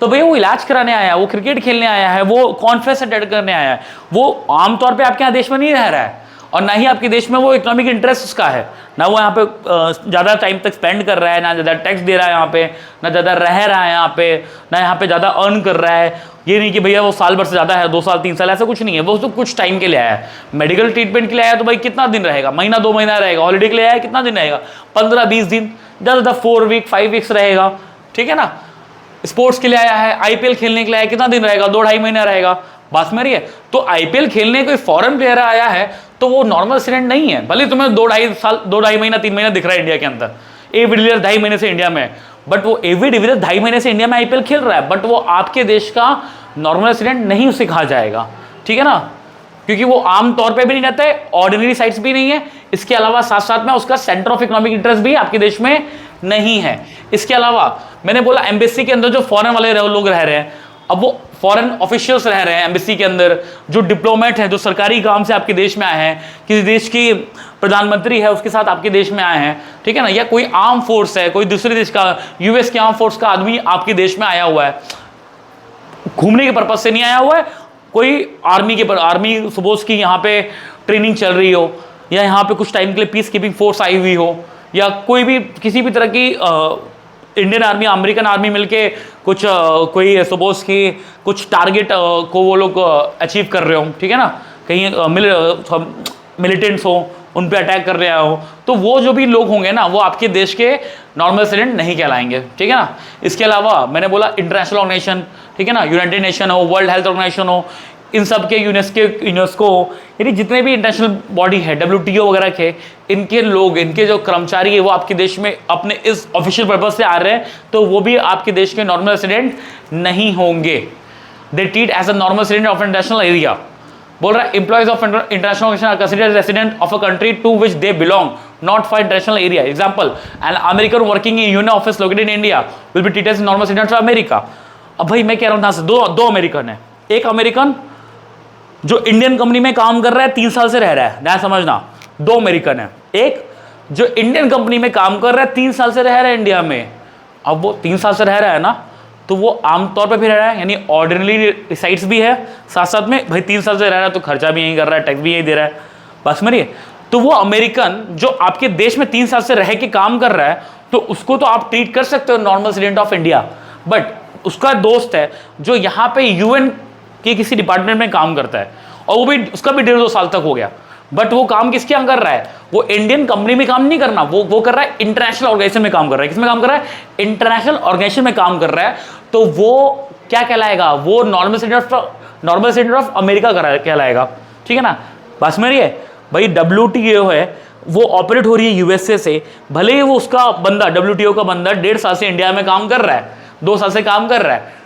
A: तो भाई वो इलाज कराने आया है, वो क्रिकेट खेलने आया है, वो कॉन्फ्रेंस अटेंड करने आया है, वो आमतौर पे आपके यहाँ देश में नहीं रह रहा है, और ना ही आपके देश में वो इकोनॉमिक इंटरेस्ट उसका है, ना वो यहाँ पे ज़्यादा टाइम तक स्पेंड कर रहा है, ना ज़्यादा टैक्स दे रहा है यहाँ पे, ना ज़्यादा रह रहा है यहाँ पे, ना यहाँ पे ज़्यादा अर्न कर रहा है। ये नहीं कि भैया वो साल भर से ज़्यादा है, 2 साल 3 साल, ऐसा कुछ नहीं है। वो तो कुछ टाइम के लिए आया है, मेडिकल ट्रीटमेंट के लिए आया तो भाई कितना दिन रहेगा, महीना 2 महीना रहेगा। हॉलीडे के लिए आया कितना दिन रहेगा, 15-20 दिन, ज़्यादा 4 वीक 5 वीक्स रहेगा, ठीक है ना। स्पोर्ट्स के लिए आया है, आईपीएल खेलने के लिए आया, कितना दिन रहेगा, 2-2.5 महीना रहेगा, बात मेरी है। तो आईपीएल खेलने कोई फॉरेन प्लेयर आया है तो वो नॉर्मल रेसिडेंट नहीं है, भले तुम्हें 2-2.5 साल 2-2.5 महीना 3 महीना दिख रहा है इंडिया के अंदर। एबी डिविलियर्स 2.5 महीने से इंडिया में, बट वो एबी डिविलियर्स 2.5 महीने से इंडिया में आईपीएल खेल रहा है, बट वो आपके देश का नॉर्मल रेसिडेंट नहीं उसे कहा जाएगा, ठीक है ना, क्योंकि वो आम तौर पे भी नहीं रहता है, ऑर्डिनरी साइट्स भी नहीं है। इसके अलावा साथ साथ में उसका सेंटर ऑफ इकोनॉमिक इंटरेस्ट भी आपके देश में नहीं है। इसके अलावा मैंने बोला एम्बेसी के अंदर जो फॉरेन वाले लोग रह रहे हैं, अब वो फॉरेन ऑफिशियल्स रह रहे हैं एम्बेसी के अंदर, जो डिप्लोमेट हैं, जो सरकारी काम से आपके देश में आए हैं, किसी देश की प्रधानमंत्री है उसके साथ आपके देश में आए हैं, ठीक है ना, या कोई आर्म फोर्स है, कोई दूसरे देश का, यूएस के आर्म फोर्स का आदमी आपके देश में आया हुआ है, घूमने के पर्पज से नहीं आया हुआ है, कोई आर्मी सपोज की यहाँ पे ट्रेनिंग चल रही हो, या यहाँ पे कुछ टाइम के लिए पीस कीपिंग फोर्स आई हुई हो, या कोई भी किसी भी तरह की इंडियन आर्मी अमेरिकन आर्मी मिलके कुछ कोई सपोज की कुछ टारगेट को वो लोग अचीव कर रहे हो, ठीक है ना, कहीं मिलिटेंट्स हो उन पे अटैक कर रहे हो, तो वो जो भी लोग होंगे ना वो आपके देश के नॉर्मल रेसिडेंट नहीं कहलाएंगे, ठीक है ना। इसके अलावा मैंने बोला इंटरनेशनल ऑर्गेनाइजेशन, ठीक है ना, यूनाइटेड नेशन हो, वर्ल्ड हेल्थ ऑर्गेनाइजेशन हो, इन सब के यूनेस्को यानी जितने भी इंटरनेशनल बॉडी है, WTO वगैरह के, इनके लोग, इनके जो कर्मचारी है वो आपके देश में अपने इस ऑफिशियल पर्पज से आ रहे हैं, तो वो भी आपके देश के नॉर्मल रेसिडेंट नहीं होंगे। They treat as a normal resident of international area. बोल रहा है employees of international organisation are considered resident of a country to which they belong, not for international area. Example, an American working in union office located in India will be treated as normal resident of America. अब भाई मैं कह रहा हूँ यहाँ से दो American है, एक अमेरिकन जो इंडियन कंपनी में काम कर रहा है 3 साल से रह रहा है, ना समझना, 2 अमेरिकन है, एक जो इंडियन कंपनी में काम कर रहा है 3 साल से रह रहा है इंडिया में। अब वो 3 साल से रह रहा है ना, तो वो आमतौर पे भी रह रहा है, यानी ऑर्डिनरी रिसाइड्स भी है, साथ साथ में भाई 3 साल से रह रहा है तो खर्चा भी यही कर रहा है, टैक्स भी यही दे रहा है, बस मेरी। तो वो अमेरिकन जो आपके देश में 3 साल से रह के काम कर रहा है, तो उसको तो आप ट्रीट कर सकते हो normal resident of India, but उसका दोस्त है जो यहाँ पे UN के किसी डिपार्टमेंट में काम करता है, और वो भी उसका भी 1.5-2 साल तक हो गया, बट वो काम किसके यहाँ कर रहा है, वो इंडियन कंपनी में काम नहीं करना, वो कर रहा है इंटरनेशनल ऑर्गेनाइजेशन में काम कर रहा है। किसमें काम कर रहा है, इंटरनेशनल ऑर्गेनाइजेशन में काम कर रहा है, तो वो क्या कहलाएगा, वो नॉर्मल रेसिडेंट ऑफ अमेरिका कहलाएगा, ठीक है ना। बस मेरी है भाई, WTO है वो ऑपरेट हो रही है USA से, भले ही वो उसका बंदा WTO का बंदा 1.5 साल से इंडिया में काम कर रहा है, 2 साल से काम कर रहा है,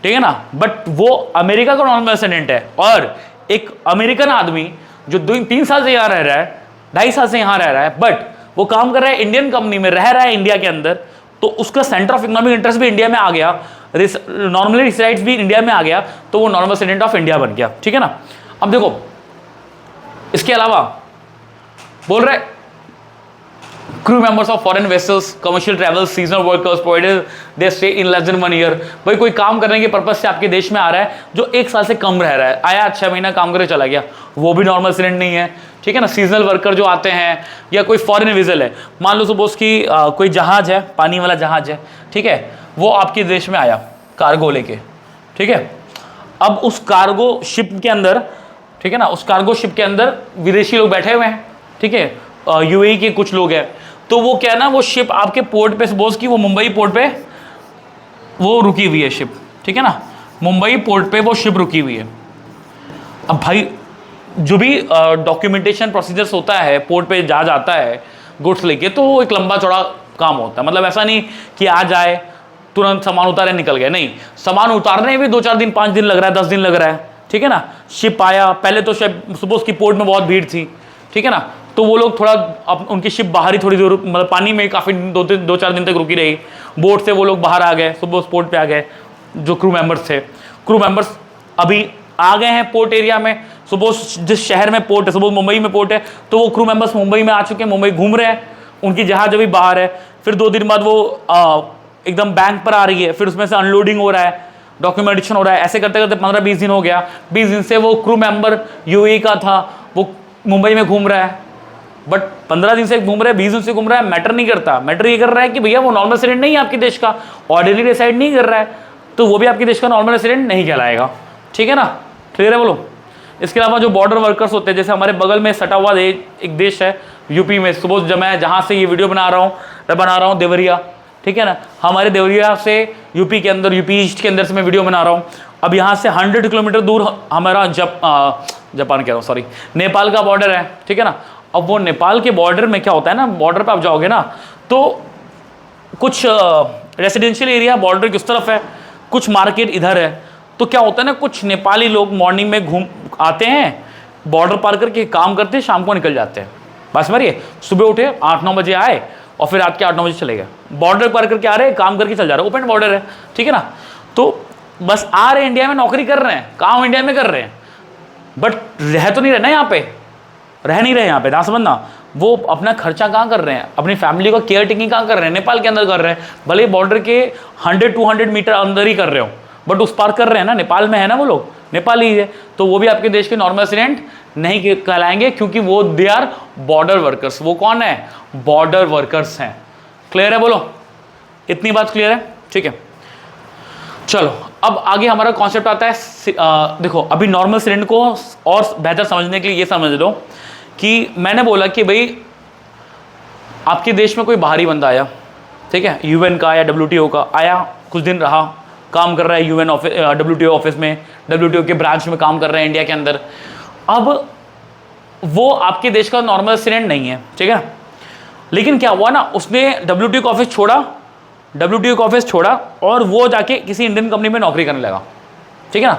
A: ठीक है ना, बट वो अमेरिका का नॉर्मल रेसिडेंट है। और एक अमेरिकन आदमी जो 3 साल से यहाँ रह रहा है, 2.5 साल से यहाँ रह रहा है, बट वो काम कर रहा है इंडियन कंपनी में, रह रहा है इंडिया के अंदर, तो उसका सेंटर ऑफ इकोनॉमिक इंटरेस्ट भी इंडिया में आ गया, नॉर्मली रिसाइड्स भी इंडिया में आ गया, तो वो नॉर्मल रेसिडेंट ऑफ इंडिया बन गया, ठीक है ना। अब देखो इसके अलावा बोल रहे crew members of foreign vessels, commercial travels, seasonal workers provided they stay in less than 1 year। भाई कोई काम करने के पर्पज से आपके देश में आ रहा है जो 1 साल से कम रह रहा है, आया 6 महीना काम करे चला गया, वो भी नॉर्मल रेसिडेंट नहीं है, ठीक है ना। सीजनल वर्कर जो आते हैं, या कोई फॉरेन विजल है, मान लो सपोज की कोई जहाज है, पानी वाला जहाज है, ठीक है, वो आपके देश में आया कार्गो लेके, ठीक है। अब उस कार्गो शिप के अंदर, ठीक है ना, उस कार्गो शिप के अंदर विदेशी लोग बैठे हुए हैं, ठीक है, UAE के कुछ लोग हैं, तो वो क्या है ना, वो शिप आपके पोर्ट पे सपोज की वो मुंबई पोर्ट पे वो रुकी हुई है शिप, ठीक है ना, मुंबई पोर्ट पे वो शिप रुकी हुई है। अब भाई जो भी डॉक्यूमेंटेशन प्रोसीजर्स होता है, पोर्ट पे जहाज आता है गुड्स लेके, तो वो एक लंबा चौड़ा काम होता है, मतलब ऐसा नहीं कि आ जाए तुरंत सामान उतारे निकल गए, नहीं, सामान उतारने में भी 2-4 दिन 5 दिन लग रहा है, 10 दिन लग रहा है, ठीक है ना। शिप आया, पहले तो शिप सपोज की पोर्ट में बहुत भीड़ थी, ठीक है ना, तो वो लोग थोड़ा उनकी शिप बाहर ही थोड़ी दूर, मतलब पानी में काफ़ी 2-4 दिन तक रुकी रही, बोट से वो लोग बाहर आ गए, सुबह पोर्ट पे आ गए, जो क्रू मेंबर्स थे, क्रू मेंबर्स अभी आ गए हैं पोर्ट एरिया में, सपोज जिस शहर में पोर्ट है, सपोज मुंबई में पोर्ट है, तो वो क्रू मेंबर्स मुंबई में आ चुके हैं, मुंबई घूम रहे हैं, उनकी जहाज अभी बाहर है, फिर 2 दिन बाद वो एकदम बैंक पर आ रही है, फिर उसमें से अनलोडिंग हो रहा है, डॉक्यूमेंटेशन हो रहा है, ऐसे करते करते 15-20 दिन हो गया। 20 दिन से वो क्रू मेंबर UAE का था, वो मुंबई में घूम रहा है, बट 15 दिन से घूम रहा है, 20 दिन से घूम रहा है, मैटर नहीं करता। मैटर ये कर रहा है कि भैया वो नॉर्मल रेसिडेंट नहीं है आपके देश का, ऑर्डिनरी रेसिडेंट नहीं कर रहा है, तो वो भी आपके देश का नॉर्मल रेसिडेंट नहीं कहलाएगा। ठीक है ना, क्लियर है बोलो। इसके अलावा जो बॉर्डर वर्कर्स होते हैं, जैसे हमारे बगल में सटा हुआ एक देश है यूपी में, सुबह मैं जहाँ से ये वीडियो बना रहा हूँ देवरिया, ठीक है ना, हमारे देवरिया से यूपी के अंदर, यूपी ईस्ट के अंदर से मैं वीडियो बना रहा हूँ। अब यहाँ से 100 किलोमीटर दूर हमारा जापान कह रहा हूँ, सॉरी, नेपाल का बॉर्डर है। ठीक है ना, अब वो नेपाल के बॉर्डर में क्या होता है ना, बॉर्डर पे आप जाओगे ना तो कुछ रेसिडेंशियल एरिया बॉर्डर की उस तरफ है, कुछ मार्केट इधर है। तो क्या होता है ना, कुछ नेपाली लोग मॉर्निंग में घूम आते हैं, बॉर्डर पार करके काम करते हैं, शाम को निकल जाते हैं। बस मारिए, सुबह उठे 8-9 बजे आए और फिर रात के 8-9 बजे चले गए, बॉर्डर पार करके आ रहे हैं, काम करके चल जा रहे हैं, ओपन बॉर्डर है। ठीक है ना, तो बस आ रहे हैं, इंडिया में नौकरी कर रहे हैं, काम इंडिया में कर रहे हैं, बट रह तो नहीं रहे ना यहाँ पे, रह नहीं रहे यहाँ पे ना, समझना। वो अपना खर्चा कहाँ कर रहे हैं, अपनी फैमिली का केयर टेकिंग कहाँ कर रहे हैं, नेपाल के अंदर कर रहे हैं। भले बॉर्डर के 100-200 मीटर अंदर ही कर रहे हो, बट उस पार कर रहे हैं ना, नेपाल में है ना वो लोग, नेपाली है, तो वो भी आपके देश के नॉर्मल रेसिडेंट नहीं कहलाएंगे, क्योंकि वो दे आर बॉर्डर वर्कर्स। वो कौन है, बॉर्डर वर्कर्स हैं। क्लियर है बोलो, इतनी बात क्लियर है। ठीक है, चलो अब आगे हमारा कॉन्सेप्ट आता है। देखो अभी नॉर्मल रेसिडेंट को और बेहतर समझने के लिए ये समझ लो कि मैंने बोला कि भाई आपके देश में कोई बाहरी बंदा आया, ठीक है, यूएन का या WTO का आया, कुछ दिन रहा, काम कर रहा है यूएन ऑफिस, WTO ऑफिस में, WTO के ब्रांच में काम कर रहे हैं इंडिया के अंदर। अब वो आपके देश का नॉर्मल रेसिडेंट नहीं है, ठीक है, लेकिन क्या हुआ ना, उसने WTO का ऑफिस छोड़ा, WTO का ऑफिस छोड़ा और वो जाके किसी इंडियन कंपनी में नौकरी करने लगा। ठीक है ना,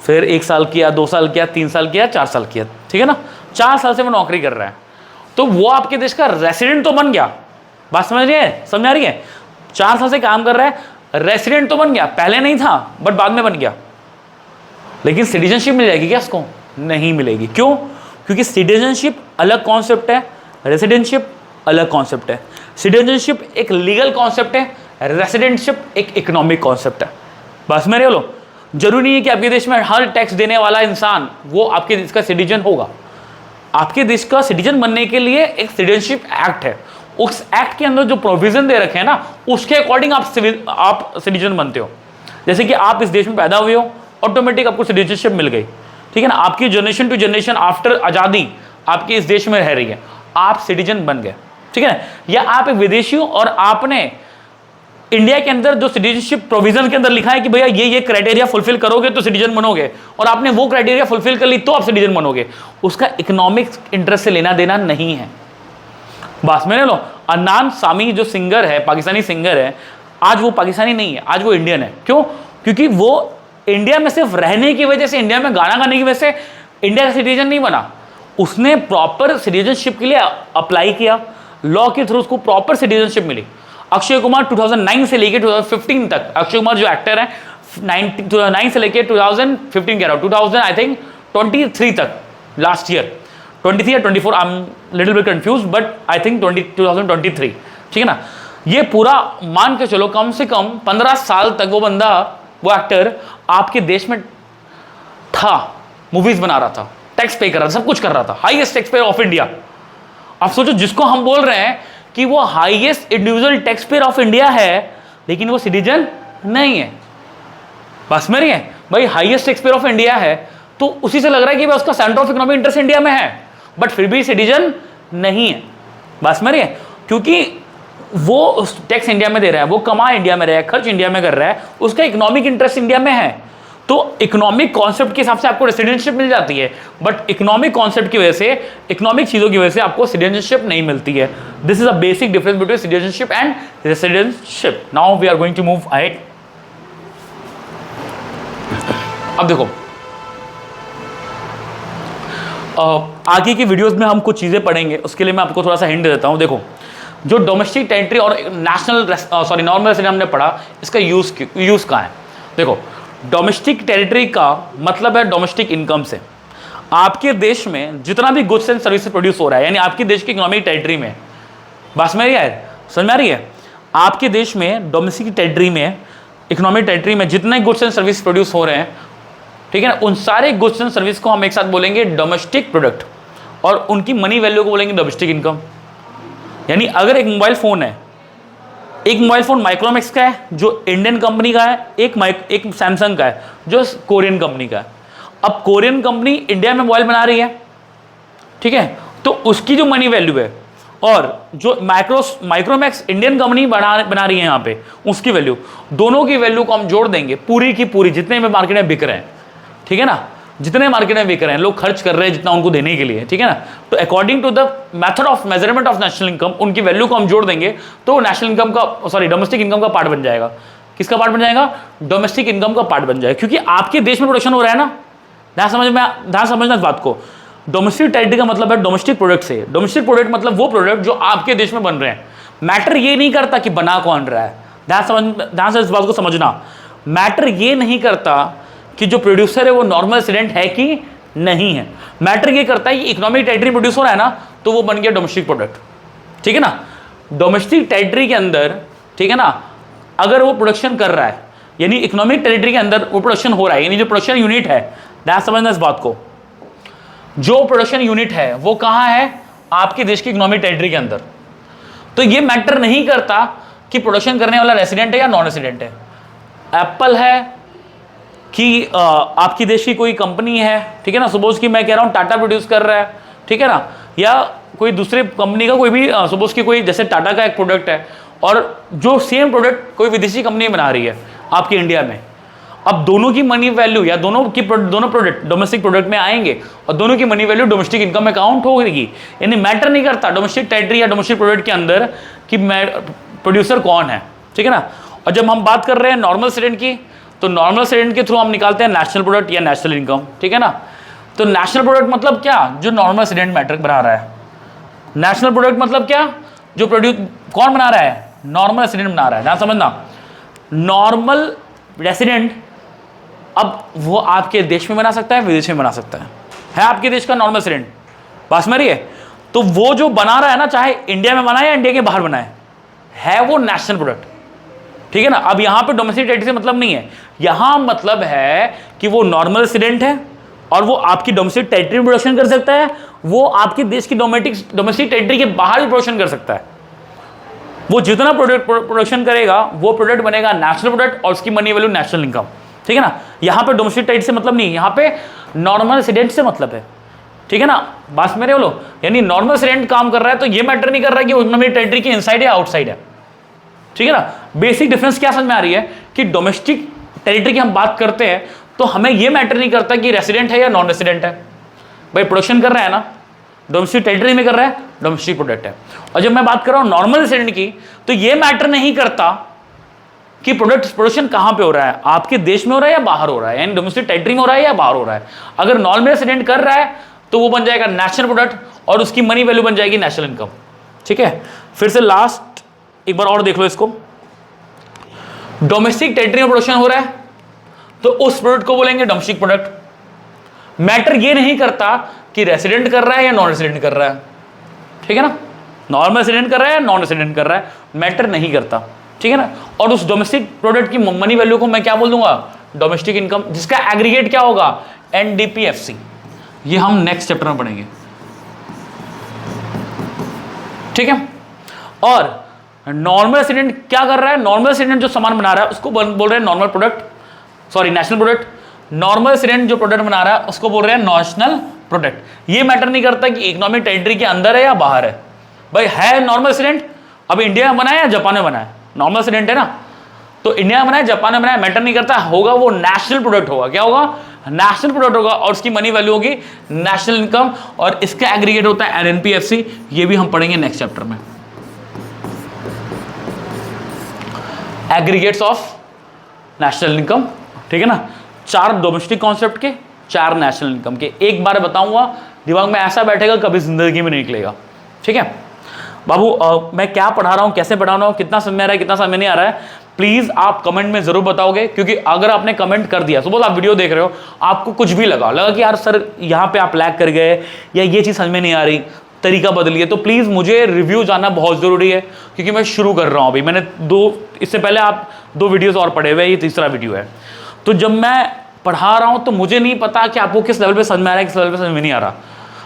A: फिर 1 साल किया, 2 साल किया, 3 साल किया, 4 साल किया। ठीक है ना, 4 साल से वो नौकरी कर रहा है, तो वो आपके देश का रेसिडेंट तो बन गया। बात समझ रही है, समझ आ रही है। 4 साल से काम कर रहा है, रेसिडेंट तो बन गया, पहले नहीं था बट बाद में बन गया। लेकिन सिटीजनशिप मिल जाएगी क्या उसको? नहीं मिलेगी। क्यों? क्योंकि सिटीजनशिप अलग कॉन्सेप्ट है, रेसिडेंटशिप अलग कॉन्सेप्ट है। सिटीजनशिप एक लीगल कॉन्सेप्ट है, रेसिडेंटशिप एक इकोनॉमिक कॉन्सेप्ट है। बस मेरे लो, जरूरी नहीं है कि आपके देश में हर टैक्स देने वाला इंसान वो आपके देश का सिटीजन होगा। आपके देश का सिटीजन बनने के लिए एक सिटीजनशिप एक्ट है, उस एक्ट के अंदर जो प्रोविजन दे रखे हैं ना, उसके अकॉर्डिंग आप सिटीजन बनते हो। जैसे कि आप इस देश में पैदा हुए हो, ऑटोमेटिक आपको सिटीजनशिप मिल गई। ठीक है ना, आपकी जनरेशन टू जनरेशन आफ्टर आज़ादी आपके इस देश में रह रही है, आप सिटीजन बन गए। ठीक है ना, या आप एक विदेशी हो और आपने इंडिया के अंदर जो सिटीजनशिप प्रोविजन के अंदर लिखा है कि भैया ये क्राइटेरिया फुलफिल करोगे तो सिटीजन बनोगे, और आपने वो क्राइटेरिया फुलफिल कर ली तो आप सिटीजन बनोगे, उसका इकोनॉमिक इंटरेस्ट से लेना देना नहीं है। बस मैंने लो, अदनान सामी जो सिंगर है, पाकिस्तानी सिंगर है, आज वो पाकिस्तानी नहीं है, आज वो इंडियन है। क्यों? क्योंकि वो इंडिया में सिर्फ रहने की वजह से, इंडिया में गाना गाने की वजह से इंडिया का सिटीजन नहीं बना, उसने प्रॉपर सिटीजनशिप के लिए अप्लाई किया, लॉ के थ्रू उसको प्रॉपर सिटीजनशिप मिली। अक्षय कुमार 2009 से लेकर 2015 तक, अक्षय कुमार जो एक्टर है 2009 से लेकर 2015 कह रहा हूँ, 2000 आई थिंक 23 तक, लास्ट ईयर 23 या 24, I am little bit confuse, but I think 2023। ठीक है ना, ये पूरा मान के चलो कम से कम 15 साल तक वो बंदा, वो एक्टर आपके देश में था, मूवीज बना रहा था, टैक्स पे कर रहा था, सब कुछ कर रहा था, highest tax payer of India. आप सोचो, जिसको हम बोल रहे हैं कि वो highest individual tax payer of India है, लेकिन वो सिटीजन नहीं है। बस मेरी है भाई, highest tax payer of India है तो उसी से लग रहा है कि भाई उसका centre of economic interest India में है, बट फिर भी सिटीजन नहीं है। बस मेरी है, क्योंकि वो टैक्स इंडिया में दे रहा है, वो कमा इंडिया में रहा है, खर्च इंडिया में कर रहा है, उसका इकोनॉमिक इंटरेस्ट इंडिया में है। तो इकोनॉमिक कॉन्सेप्ट के हिसाब से आपको रेसिडेंटशिप मिल जाती है, बट इकोनॉमिक कॉन्सेप्ट की वजह से, इकोनॉमिक चीज़ों की वजह से आपको सिटीजनशिप नहीं मिलती है। This is a basic difference between citizenship and residentship. Now we are going to move ahead. अब देखो, आगे की वीडियोस में हम कुछ चीज़ें पढ़ेंगे, उसके लिए मैं आपको थोड़ा सा हिंट देता हूँ। देखो, जो डोमेस्टिक टेरिटरी और नेशनल नॉर्मल रेसिडेंट हमने पढ़ा, इसका यूज़ कहाँ है? देखो, डोमेस्टिक टेरिटरी का मतलब है डोमेस्टिक इनकम से। आपके देश में जितना भी गुड्स एंड सर्विसेज प्रोड्यूस हो रहा है, यानी आपके देश की इकोनॉमिक टेरिटरी में, बस मेरी है, समझ में आ रही है? आपके देश में डोमेस्टिक टेरिटरी में, इकोनॉमिक टेरिटरी में जितने गुड्स एंड सर्विस प्रोड्यूस हो रहे हैं, ठीक है ना, उन सारे गुड्स एंड सर्विस को हम एक साथ बोलेंगे डोमेस्टिक प्रोडक्ट। और उनकी मनी वैल्यू को बोलेंगे डोमेस्टिक इनकम। यानी अगर एक मोबाइल फ़ोन है, एक मोबाइल फ़ोन माइक्रोमैक्स का है जो इंडियन कंपनी का है, एक सैमसंग का है जो कोरियन कंपनी का है। अब कोरियन कंपनी इंडिया में मोबाइल बना रही है, ठीक है, तो उसकी जो मनी वैल्यू है और जो माइक्रोमैक्स इंडियन कंपनी बना रही है यहाँ पे, उसकी वैल्यू, दोनों की वैल्यू को हम जोड़ देंगे पूरी की पूरी जितने में मार्केट में बिक रहे हैं, ठीक है ना, जितने मार्केट में बिक रहे हैं, लोग खर्च कर रहे हैं जितना उनको देने के लिए, ठीक है ना, तो according to the method of measurement of national income उनकी वैल्यू को हम जोड़ देंगे तो नेशनल इनकम का, सॉरी, डोमेस्टिक इनकम का पार्ट बन जाएगा। किसका पार्ट बन जाएगा? डोमेस्टिक इनकम का पार्ट बन जाएगा, क्योंकि आपके देश में प्रोडक्शन हो रहा है ना। ध्यान समझना इस बात को। डोमेस्टिक टेरिटरी का मतलब है डोमेस्टिक प्रोडक्ट से। डोमेस्टिक प्रोडक्ट मतलब वो प्रोडक्ट जो आपके देश में बन रहे हैं। मैटर ये नहीं करता कि बना कौन रहा है, ध्यान से इस बात को समझना। मैटर ये नहीं करता कि जो प्रोड्यूसर है वो नॉर्मल रेजिडेंट है कि नहीं है। मैटर ये करता है कि इकोनॉमिक टेरिटरी प्रोड्यूस हो रहा है ना, तो वो बन गया डोमेस्टिक प्रोडक्ट, ठीक है ना। डोमेस्टिक टेरिटरी के अंदर, ठीक है ना, अगर वो प्रोडक्शन कर रहा है, यानी इकोनॉमिक टेरिटरी के अंदर वो प्रोडक्शन हो रहा है, यानी जो प्रोडक्शन यूनिट है, ध्यान समझना इस बात को, जो प्रोडक्शन यूनिट है वो कहां है? आपके देश की इकोनॉमिक टेरिटरी के अंदर। तो ये मैटर नहीं करता कि प्रोडक्शन करने वाला रेसिडेंट है या नॉन रेसिडेंट है। एप्पल है कि आपकी देश की कोई कंपनी है, ठीक है ना, सपोज कि मैं कह रहा हूं टाटा प्रोड्यूस कर रहा है, ठीक है ना, या कोई दूसरे कंपनी का कोई भी, सपोज कि कोई जैसे टाटा का एक प्रोडक्ट है और जो सेम प्रोडक्ट कोई विदेशी कंपनी बना रही है आपके इंडिया में। अब दोनों की मनी वैल्यू या दोनों प्रोडक्ट डोमेस्टिक प्रोडक्ट में आएंगे और दोनों की मनी वैल्यू डोमेस्टिक इनकम में काउंट होगी। यानी मैटर नहीं करता डोमेस्टिक टेरिटरी या डोमेस्टिक प्रोडक्ट के अंदर कि प्रोड्यूसर कौन है, ठीक है ना। और जब हम बात कर रहे हैं नॉर्मल रेसिडेंट की, तो नॉर्मल रेसिडेंट के थ्रू हम निकालते हैं नेशनल प्रोडक्ट या नेशनल इनकम, ठीक है ना। तो नेशनल प्रोडक्ट मतलब क्या? जो नॉर्मल रेसिडेंट मैटर बना रहा है। नेशनल प्रोडक्ट मतलब क्या? जो कौन बना रहा है? नॉर्मल रेसिडेंट बना रहा है। ध्यान समझना, नॉर्मल रेसिडेंट अब वो आपके देश में बना सकता है, विदेश में बना सकता है आपके देश का नॉर्मल रेसिडेंट, बात समझ रही है। तो वो जो बना रहा है ना, चाहे इंडिया में बनाए या इंडिया के बाहर बनाए, है वो नेशनल प्रोडक्ट, ठीक है ना। अब यहां पे डोमेस्टिक टेरिटरी से मतलब नहीं है, यहां मतलब है कि वो नॉर्मल रेसिडेंट है और वो आपकी डोमेस्टिक टेरिटरी में प्रोडक्शन कर सकता है, वो आपके देश की डोमेस्टिक टेरिटरी के बाहर भी प्रोडक्शन कर सकता है। वो जितना प्रोडक्शन करेगा वो प्रोडक्ट बनेगा नेशनल प्रोडक्ट और उसकी मनी वैल्यू नेशनल इनकम, ठीक है ना। यहां पे डोमेस्टिक टेरिटरी से मतलब नहीं, यहां पे नॉर्मल रेसिडेंट से मतलब है, ठीक है ना। बात मेरे बोलो, यानी नॉर्मल रेसिडेंट काम कर रहा है तो ये मैटर नहीं कर रहा है कि इकोनॉमिक टेरिटरी के इनसाइड है आउटसाइड है, ठीक है ना। बेसिक डिफरेंस क्या समझ में आ रही है कि डोमेस्टिक टेरिटरी की हम बात करते हैं तो हमें यह मैटर नहीं करता कि रेसिडेंट है या नॉन रेसिडेंट है। भाई प्रोडक्शन कर रहा है ना, डोमेस्टिक टेरिटरी में कर रहा है, डोमेस्टिक प्रोडक्ट है। और जब मैं बात कर रहा हूं नॉर्मल रेसिडेंट की, तो यह मैटर नहीं करता कि प्रोडक्शन कहां पे हो रहा है, आपके देश में हो रहा है या बाहर हो रहा है, यानी डोमेस्टिक टेरिटरी में हो रहा है या बाहर हो रहा है। अगर नॉर्मल रेसिडेंट कर रहा है तो वो बन जाएगा नेशनल प्रोडक्ट और उसकी मनी वैल्यू बन जाएगी नेशनल इनकम, ठीक है। फिर से लास्ट एक बार और देख लो इसको। डोमेस्टिक टेरिटरी में प्रोडक्शन हो रहा है तो उस प्रोडक्ट को बोलेंगे डोमेस्टिक प्रोडक्ट। मैटर ये नहीं करता कि रेसिडेंट कर रहा है या नॉन रेसिडेंट कर रहा है, ठीक है ना। नॉर्मल रेसिडेंट कर रहा है या नॉन रेसिडेंट कर रहा है, मैटर नहीं करता, ठीक है ना। और उस डोमेस्टिक प्रोडक्ट की मनी वैल्यू को मैं क्या बोल दूंगा? डोमेस्टिक इनकम, जिसका एग्रीगेट क्या होगा? एनडीपीएफसी। ये हम नेक्स्ट चैप्टर में पढ़ेंगे, ठीक है। और नॉर्मल रेसिडेंट क्या कर रहा है? नॉर्मल रेसिडेंट जो सामान बना रहा है उसको बोल रहे हैं normal product, sorry national product. Normal resident जो प्रोडक्ट बना रहा है उसको बोल रहे हैं नेशनल प्रोडक्ट। ये मैटर नहीं करता कि इकोनॉमिक टेरिटरी के अंदर है या बाहर है। भाई है नॉर्मल रेसिडेंट, अब इंडिया में बनाया या जापान में बनाया, नॉर्मल रेसिडेंट है ना, तो इंडिया में बनाया जापान में बनाया मैटर नहीं करता, होगा वो नेशनल प्रोडक्ट होगा। क्या होगा? नेशनल प्रोडक्ट होगा और उसकी मनी वैल्यू होगी नेशनल इनकम और इसका एग्रीगेट होता है एनएनपीएफसी। ये भी हम पढ़ेंगे नेक्स्ट चैप्टर में, एग्रीगेट्स ऑफ नेशनल इनकम, ठीक है ना। 4 डोमेस्टिक कॉन्सेप्ट के, 4 नेशनल इनकम के। एक बार बताऊंगा, दिमाग में ऐसा बैठेगा कभी जिंदगी में नहीं निकलेगा, ठीक है। बाबू मैं क्या पढ़ा रहा हूं, कैसे पढ़ा रहा हूं, कितना समझ में आ रहा है, कितना समझ नहीं आ रहा है, प्लीज आप कमेंट में जरूर बताओगे। क्योंकि अगर आपने कमेंट कर दिया, सपोज आप वीडियो देख रहे हो, आपको कुछ भी लगा कि यार सर यहाँ पे आप लैग कर गए या ये चीज समझ में नहीं आ रही, तरीका बदलिए, तो प्लीज मुझे रिव्यू जानना बहुत जरूरी है। क्योंकि मैं शुरू कर रहा हूं अभी, मैंने इससे पहले आप 2 वीडियोस और पढ़े हुए, ये तीसरा वीडियो है। तो जब मैं पढ़ा रहा हूं तो मुझे नहीं पता कि आपको किस लेवल पे समझ में आ रहा है, किस लेवल पे समझ में नहीं आ रहा।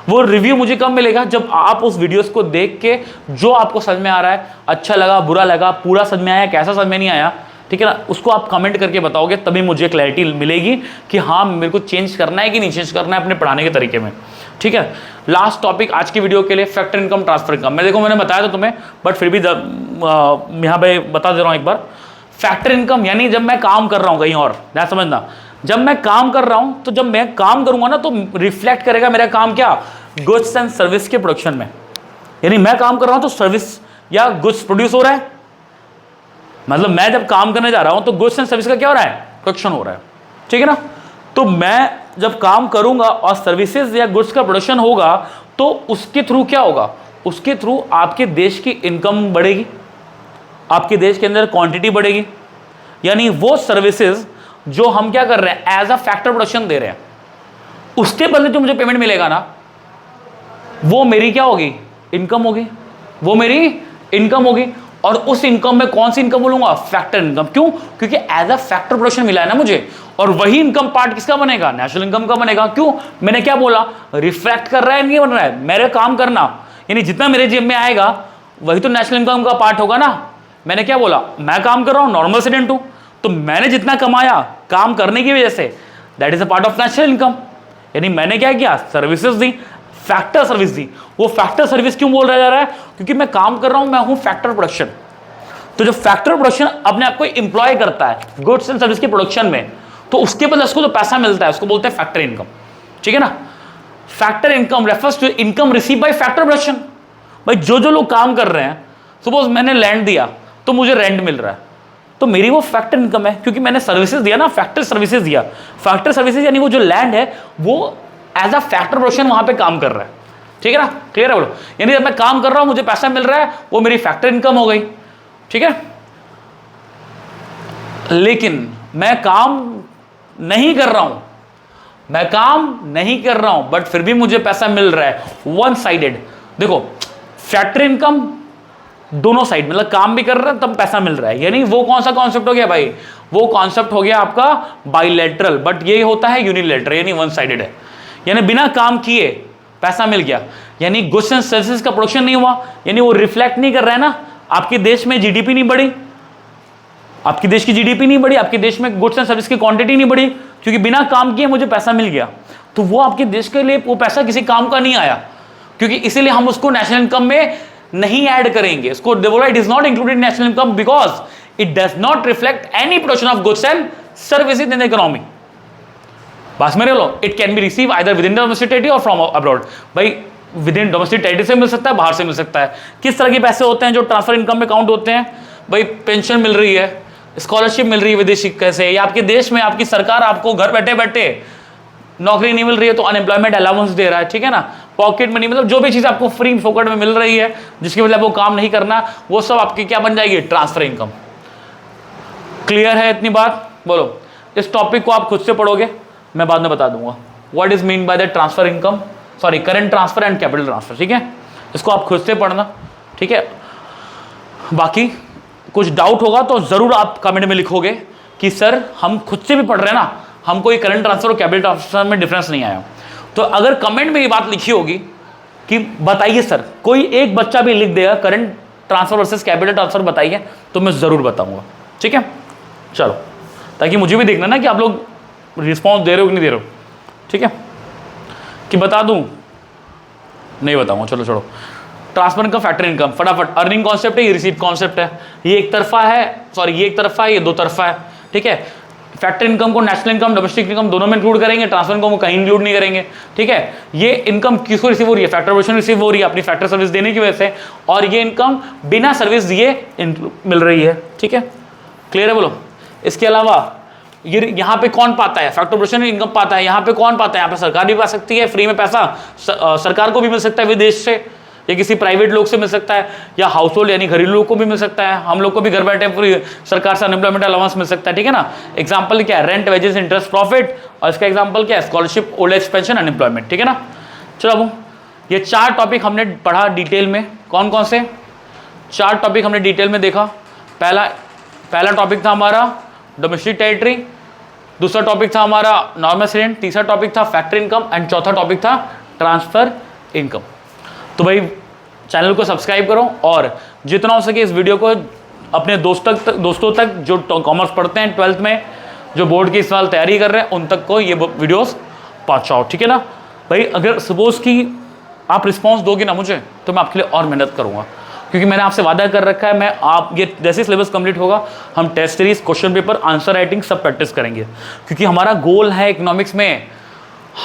A: वो रिव्यू मुझे कब मिलेगा? जब आप उस वीडियोस को देख के जो आपको समझ में आ रहा है, अच्छा लगा, बुरा लगा, पूरा समझ में आया, कैसा समझ में नहीं आया, ठीक है ना, उसको आप कमेंट करके बताओगे, तभी मुझे क्लैरिटी मिलेगी कि हाँ मेरे को चेंज करना है कि नहीं चेंज करना है अपने पढ़ाने के तरीके में, ठीक है। लास्ट टॉपिक आज की वीडियो के लिए, फैक्टर इनकम, ट्रांसफर इनकम। मैं देखो मैंने बताया था तुम्हें, बट फिर भी यहाँ पे बता दे रहा हूँ एक बार। फैक्टर इनकम यानी जब मैं काम कर रहा हूँ कहीं और, ध्यान समझना, जब मैं काम कर रहा हूँ तो जब मैं काम करूंगा ना तो रिफ्लेक्ट करेगा मेरा काम क्या, गुड्स एंड सर्विस के प्रोडक्शन में। यानी मैं काम कर रहा हूं तो सर्विस या गुड्स प्रोड्यूस हो रहा है, मतलब मैं जब काम करने जा रहा हूं तो गुड्स एंड सर्विस का क्या हो रहा है, प्रोडक्शन हो रहा है, ठीक है ना। तो मैं जब काम करूंगा और सर्विसेज या गुड्स का प्रोडक्शन होगा तो उसके थ्रू क्या होगा, उसके थ्रू आपके देश की इनकम बढ़ेगी, आपके देश के अंदर क्वांटिटी बढ़ेगी। यानी वो सर्विसेज जो हम क्या कर रहे हैं, एज अ फैक्टर प्रोडक्शन दे रहे हैं, उसके बदले जो मुझे पेमेंट मिलेगा ना, वो मेरी क्या होगी, इनकम होगी, वो मेरी इनकम होगी। और उस इनकम में कौन सी इनकम बोलूंगा, फैक्टर इनकम। क्यों? क्योंकि एज अ फैक्टर प्रोडक्शन मिला है ना मुझे, और वही इनकम पार्ट किसका बनेगा, नेशनल इनकम का बनेगा। क्यों? मैंने क्या बोला, रिफ्लेक्ट कर रहा है नहीं बन रहा है, मेरे काम करना, यानी जितना मेरे जेब में आएगा वही तो नेशनल इनकम का पार्ट होगा ना। मैंने क्या बोला, मैं काम कर रहा हूं, नॉर्मल स्टूडेंट हूं, तो मैंने जितना कमाया काम करने की वजह से, that is a part of national income. यानी मैंने क्या किया, सर्विसेज दी, फैक्टर सर्विस दी। वो फैक्टर सर्विस क्यों बोल रहा जा रहा है, क्योंकि मैं काम कर रहा हूं, मैं हूं फैक्टर प्रोडक्शन। तो जब फैक्टर प्रोडक्शन अपने आप को इंप्लॉय करता है गुड्स एंड सर्विस के प्रोडक्शन में, तो उसके बदले उसको जो पैसा मिलता है उसको बोलते हैं फैक्टर इनकम, ठीक है ना। Factor income refers to income receive by factor production. भाई जो जो लोग काम कर रहे हैं, सपोज मैंने लैंड दिया तो मुझे रेंट मिल रहा है, तो मेरी वो फैक्टर इनकम है, क्योंकि मैंने सर्विसेज दिया ना, फैक्टर सर्विसेज दिया। फैक्टर सर्विसेज यानी वो जो लैंड है वो एज अ फैक्टर प्रोडक्शन वहां पे काम कर रहा है, ठीक है ना, क्लियर है बोलो। यानी जब मैं काम कर रहा हूं मुझे पैसा मिल रहा है, वो मेरी फैक्टर इनकम हो गई, ठीक है। लेकिन मैं काम नहीं कर रहा हूं, मैं काम नहीं कर रहा हूं, बट फिर भी मुझे पैसा मिल रहा है, वन साइडेड। देखो फैक्टर इनकम दोनों साइड, मतलब काम भी कर रहा है तब पैसा मिल रहा है। यानी वो कौन सा कॉन्सेप्ट हो गया भाई, वो कॉन्सेप्ट हो गया आपका बाइलेटरल, बट ये होता है यूनिलेटरल, यानी वन साइडेड है। यानी बिना काम किए पैसा मिल गया, यानी गुड्स एंड सर्विसेज का प्रोडक्शन नहीं हुआ, यानी वो रिफ्लेक्ट नहीं कर रहा है ना, आपके देश में जीडीपी नहीं बढ़ी, आपके देश की जीडीपी नहीं बढ़ी, आपके देश में गुड्स एंड सर्विस की क्वांटिटी नहीं बढ़ी, क्योंकि बिना काम किए मुझे पैसा मिल गया। तो वो आपके देश के लिए वो पैसा किसी काम का नहीं आया, क्योंकि इसीलिए हम उसको नेशनल इनकम में नहीं ऐड करेंगे। इसको बोला it is not included national income because it does not reflect any production of goods and services in the economy. बस मेरे लो, it can be receive either within domestic territory और from abroad. भाई within domestic territory से मिल सकता है, बाहर से मिल सकता है। किस तरह के पैसे होते हैं जो ट्रांसफर इनकम में काउंट होते हैं, भाई पेंशन मिल रही है, स्कॉलरशिप मिल रही है विदेशी कैसे, या आपके देश में आपकी सरकार आपको घर बैठे बैठे नौकरी नहीं मिल रही है तो अनएम्प्लॉयमेंट अलाउंस दे रहा है, ठीक है ना, पॉकेट मनी, मतलब जो भी चीज़ आपको फ्री फोकट में मिल रही है जिसकी वजह वो काम नहीं करना, वो सब आपकी क्या बन जाएगी, ट्रांसफर इनकम। क्लियर है इतनी बात? बोलो। इस टॉपिक को आप खुद से पढ़ोगे, मैं बाद में बता दूंगा what is mean by the transfer income, sorry current transfer and capital transfer, ठीक है। इसको आप खुद से पढ़ना, ठीक है। बाकी कुछ डाउट होगा तो जरूर आप कमेंट में लिखोगे कि सर हम खुद से भी पढ़ रहे हैं ना, हमको ये करंट ट्रांसफर और कैपिटल ट्रांसफर में डिफरेंस नहीं आया। तो अगर कमेंट में ये बात लिखी होगी कि बताइए सर, कोई एक बच्चा भी लिख देगा current transfer versus capital transfer बताइए, तो मैं जरूर बताऊंगा, ठीक है। चलो, ताकि मुझे भी देखना ना कि आप लोग रिस्पॉन्स दे रहे हो कि नहीं दे रहे हो, ठीक है। कि बता दूं, नहीं बताऊंगा, चलो छोड़ो। ट्रांसफर इनकम, फैक्टर इनकम, फटाफट। अर्निंग कॉन्सेप्ट है, ये रिसीव कॉन्सेप्ट है, ये एक तरफा है, सॉरी ये एक तरफा है, ये दो तरफा है, ठीक है। फैक्टर इनकम को नेशनल इनकम, डोमेस्टिक इनकम दोनों में इंक्लूड करेंगे, ट्रांसफर इनकम को कहीं इंक्लूड नहीं करेंगे, ठीक है। ये इनकम किसको रिसीव हो रही है, फैक्टर प्रोडक्शन रिसीव हो रही है अपनी फैक्टर सर्विस देने की वजह से, और ये इनकम बिना सर्विस दिए मिल रही है, ठीक है। क्लियर है बोलो। इसके अलावा ये यहाँ पे कौन पाता है, फैक्टर प्रोडक्शन इनकम पाता है, यहाँ पे कौन पाता है, यहाँ पे सरकार भी पा सकती है फ्री में पैसा, सरकार को भी मिल सकता है विदेश से, या किसी प्राइवेट लोग से मिल सकता है, या हाउस होल्ड यानी घरेलू लोग को भी मिल सकता है, हम लोग को भी घर बैठे पूरी सरकार से अनएम्प्लॉयमेंट अलाउंस मिल सकता है, ठीक है ना। एग्जांपल क्या है, रेंट, वेजेस, इंटरेस्ट, प्रॉफिट, और इसका एग्जांपल क्या है, scholarship, old age pension, unemployment, ठीक है ना। चलो अब ये 4 टॉपिक हमने पढ़ा डिटेल में। कौन कौन से 4 टॉपिक हमने डिटेल में देखा? पहला टॉपिक था हमारा डोमेस्टिक टेरिटरी, दूसरा टॉपिक था हमारा नॉर्मल रेंट, तीसरा टॉपिक था फैक्टर इनकम, एंड चौथा टॉपिक था ट्रांसफर इनकम। तो भाई चैनल को सब्सक्राइब करो और जितना हो सके इस वीडियो को अपने दोस्तों तक जो कॉमर्स पढ़ते हैं 12th में, जो बोर्ड की इस साल तैयारी कर रहे हैं, उन तक को ये वीडियोस पहुंचाओ, ठीक है ना भाई। अगर सपोज कि आप रिस्पांस दोगे ना मुझे, तो मैं आपके लिए और मेहनत करूंगा, क्योंकि मैंने आपसे वादा कर रखा है, मैं आप ये जैसे सिलेबस कंप्लीट होगा हम test series, question paper, answer writing सब प्रैक्टिस करेंगे, क्योंकि हमारा गोल है इकोनॉमिक्स में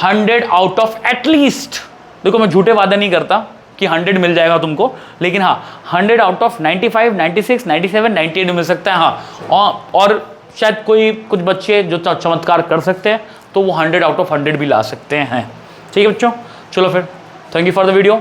A: 100 आउट ऑफ एटलीस्ट, देखो मैं झूठे वादा नहीं करता कि 100 मिल जाएगा तुमको, लेकिन हाँ 100 आउट ऑफ 95, 96, 97, 98 मिल सकता है। हाँ और शायद कुछ बच्चे जो चमत्कार कर सकते हैं तो वो 100 आउट ऑफ 100 भी ला सकते हैं। ठीक है बच्चों, चलो फिर, thank you for the video.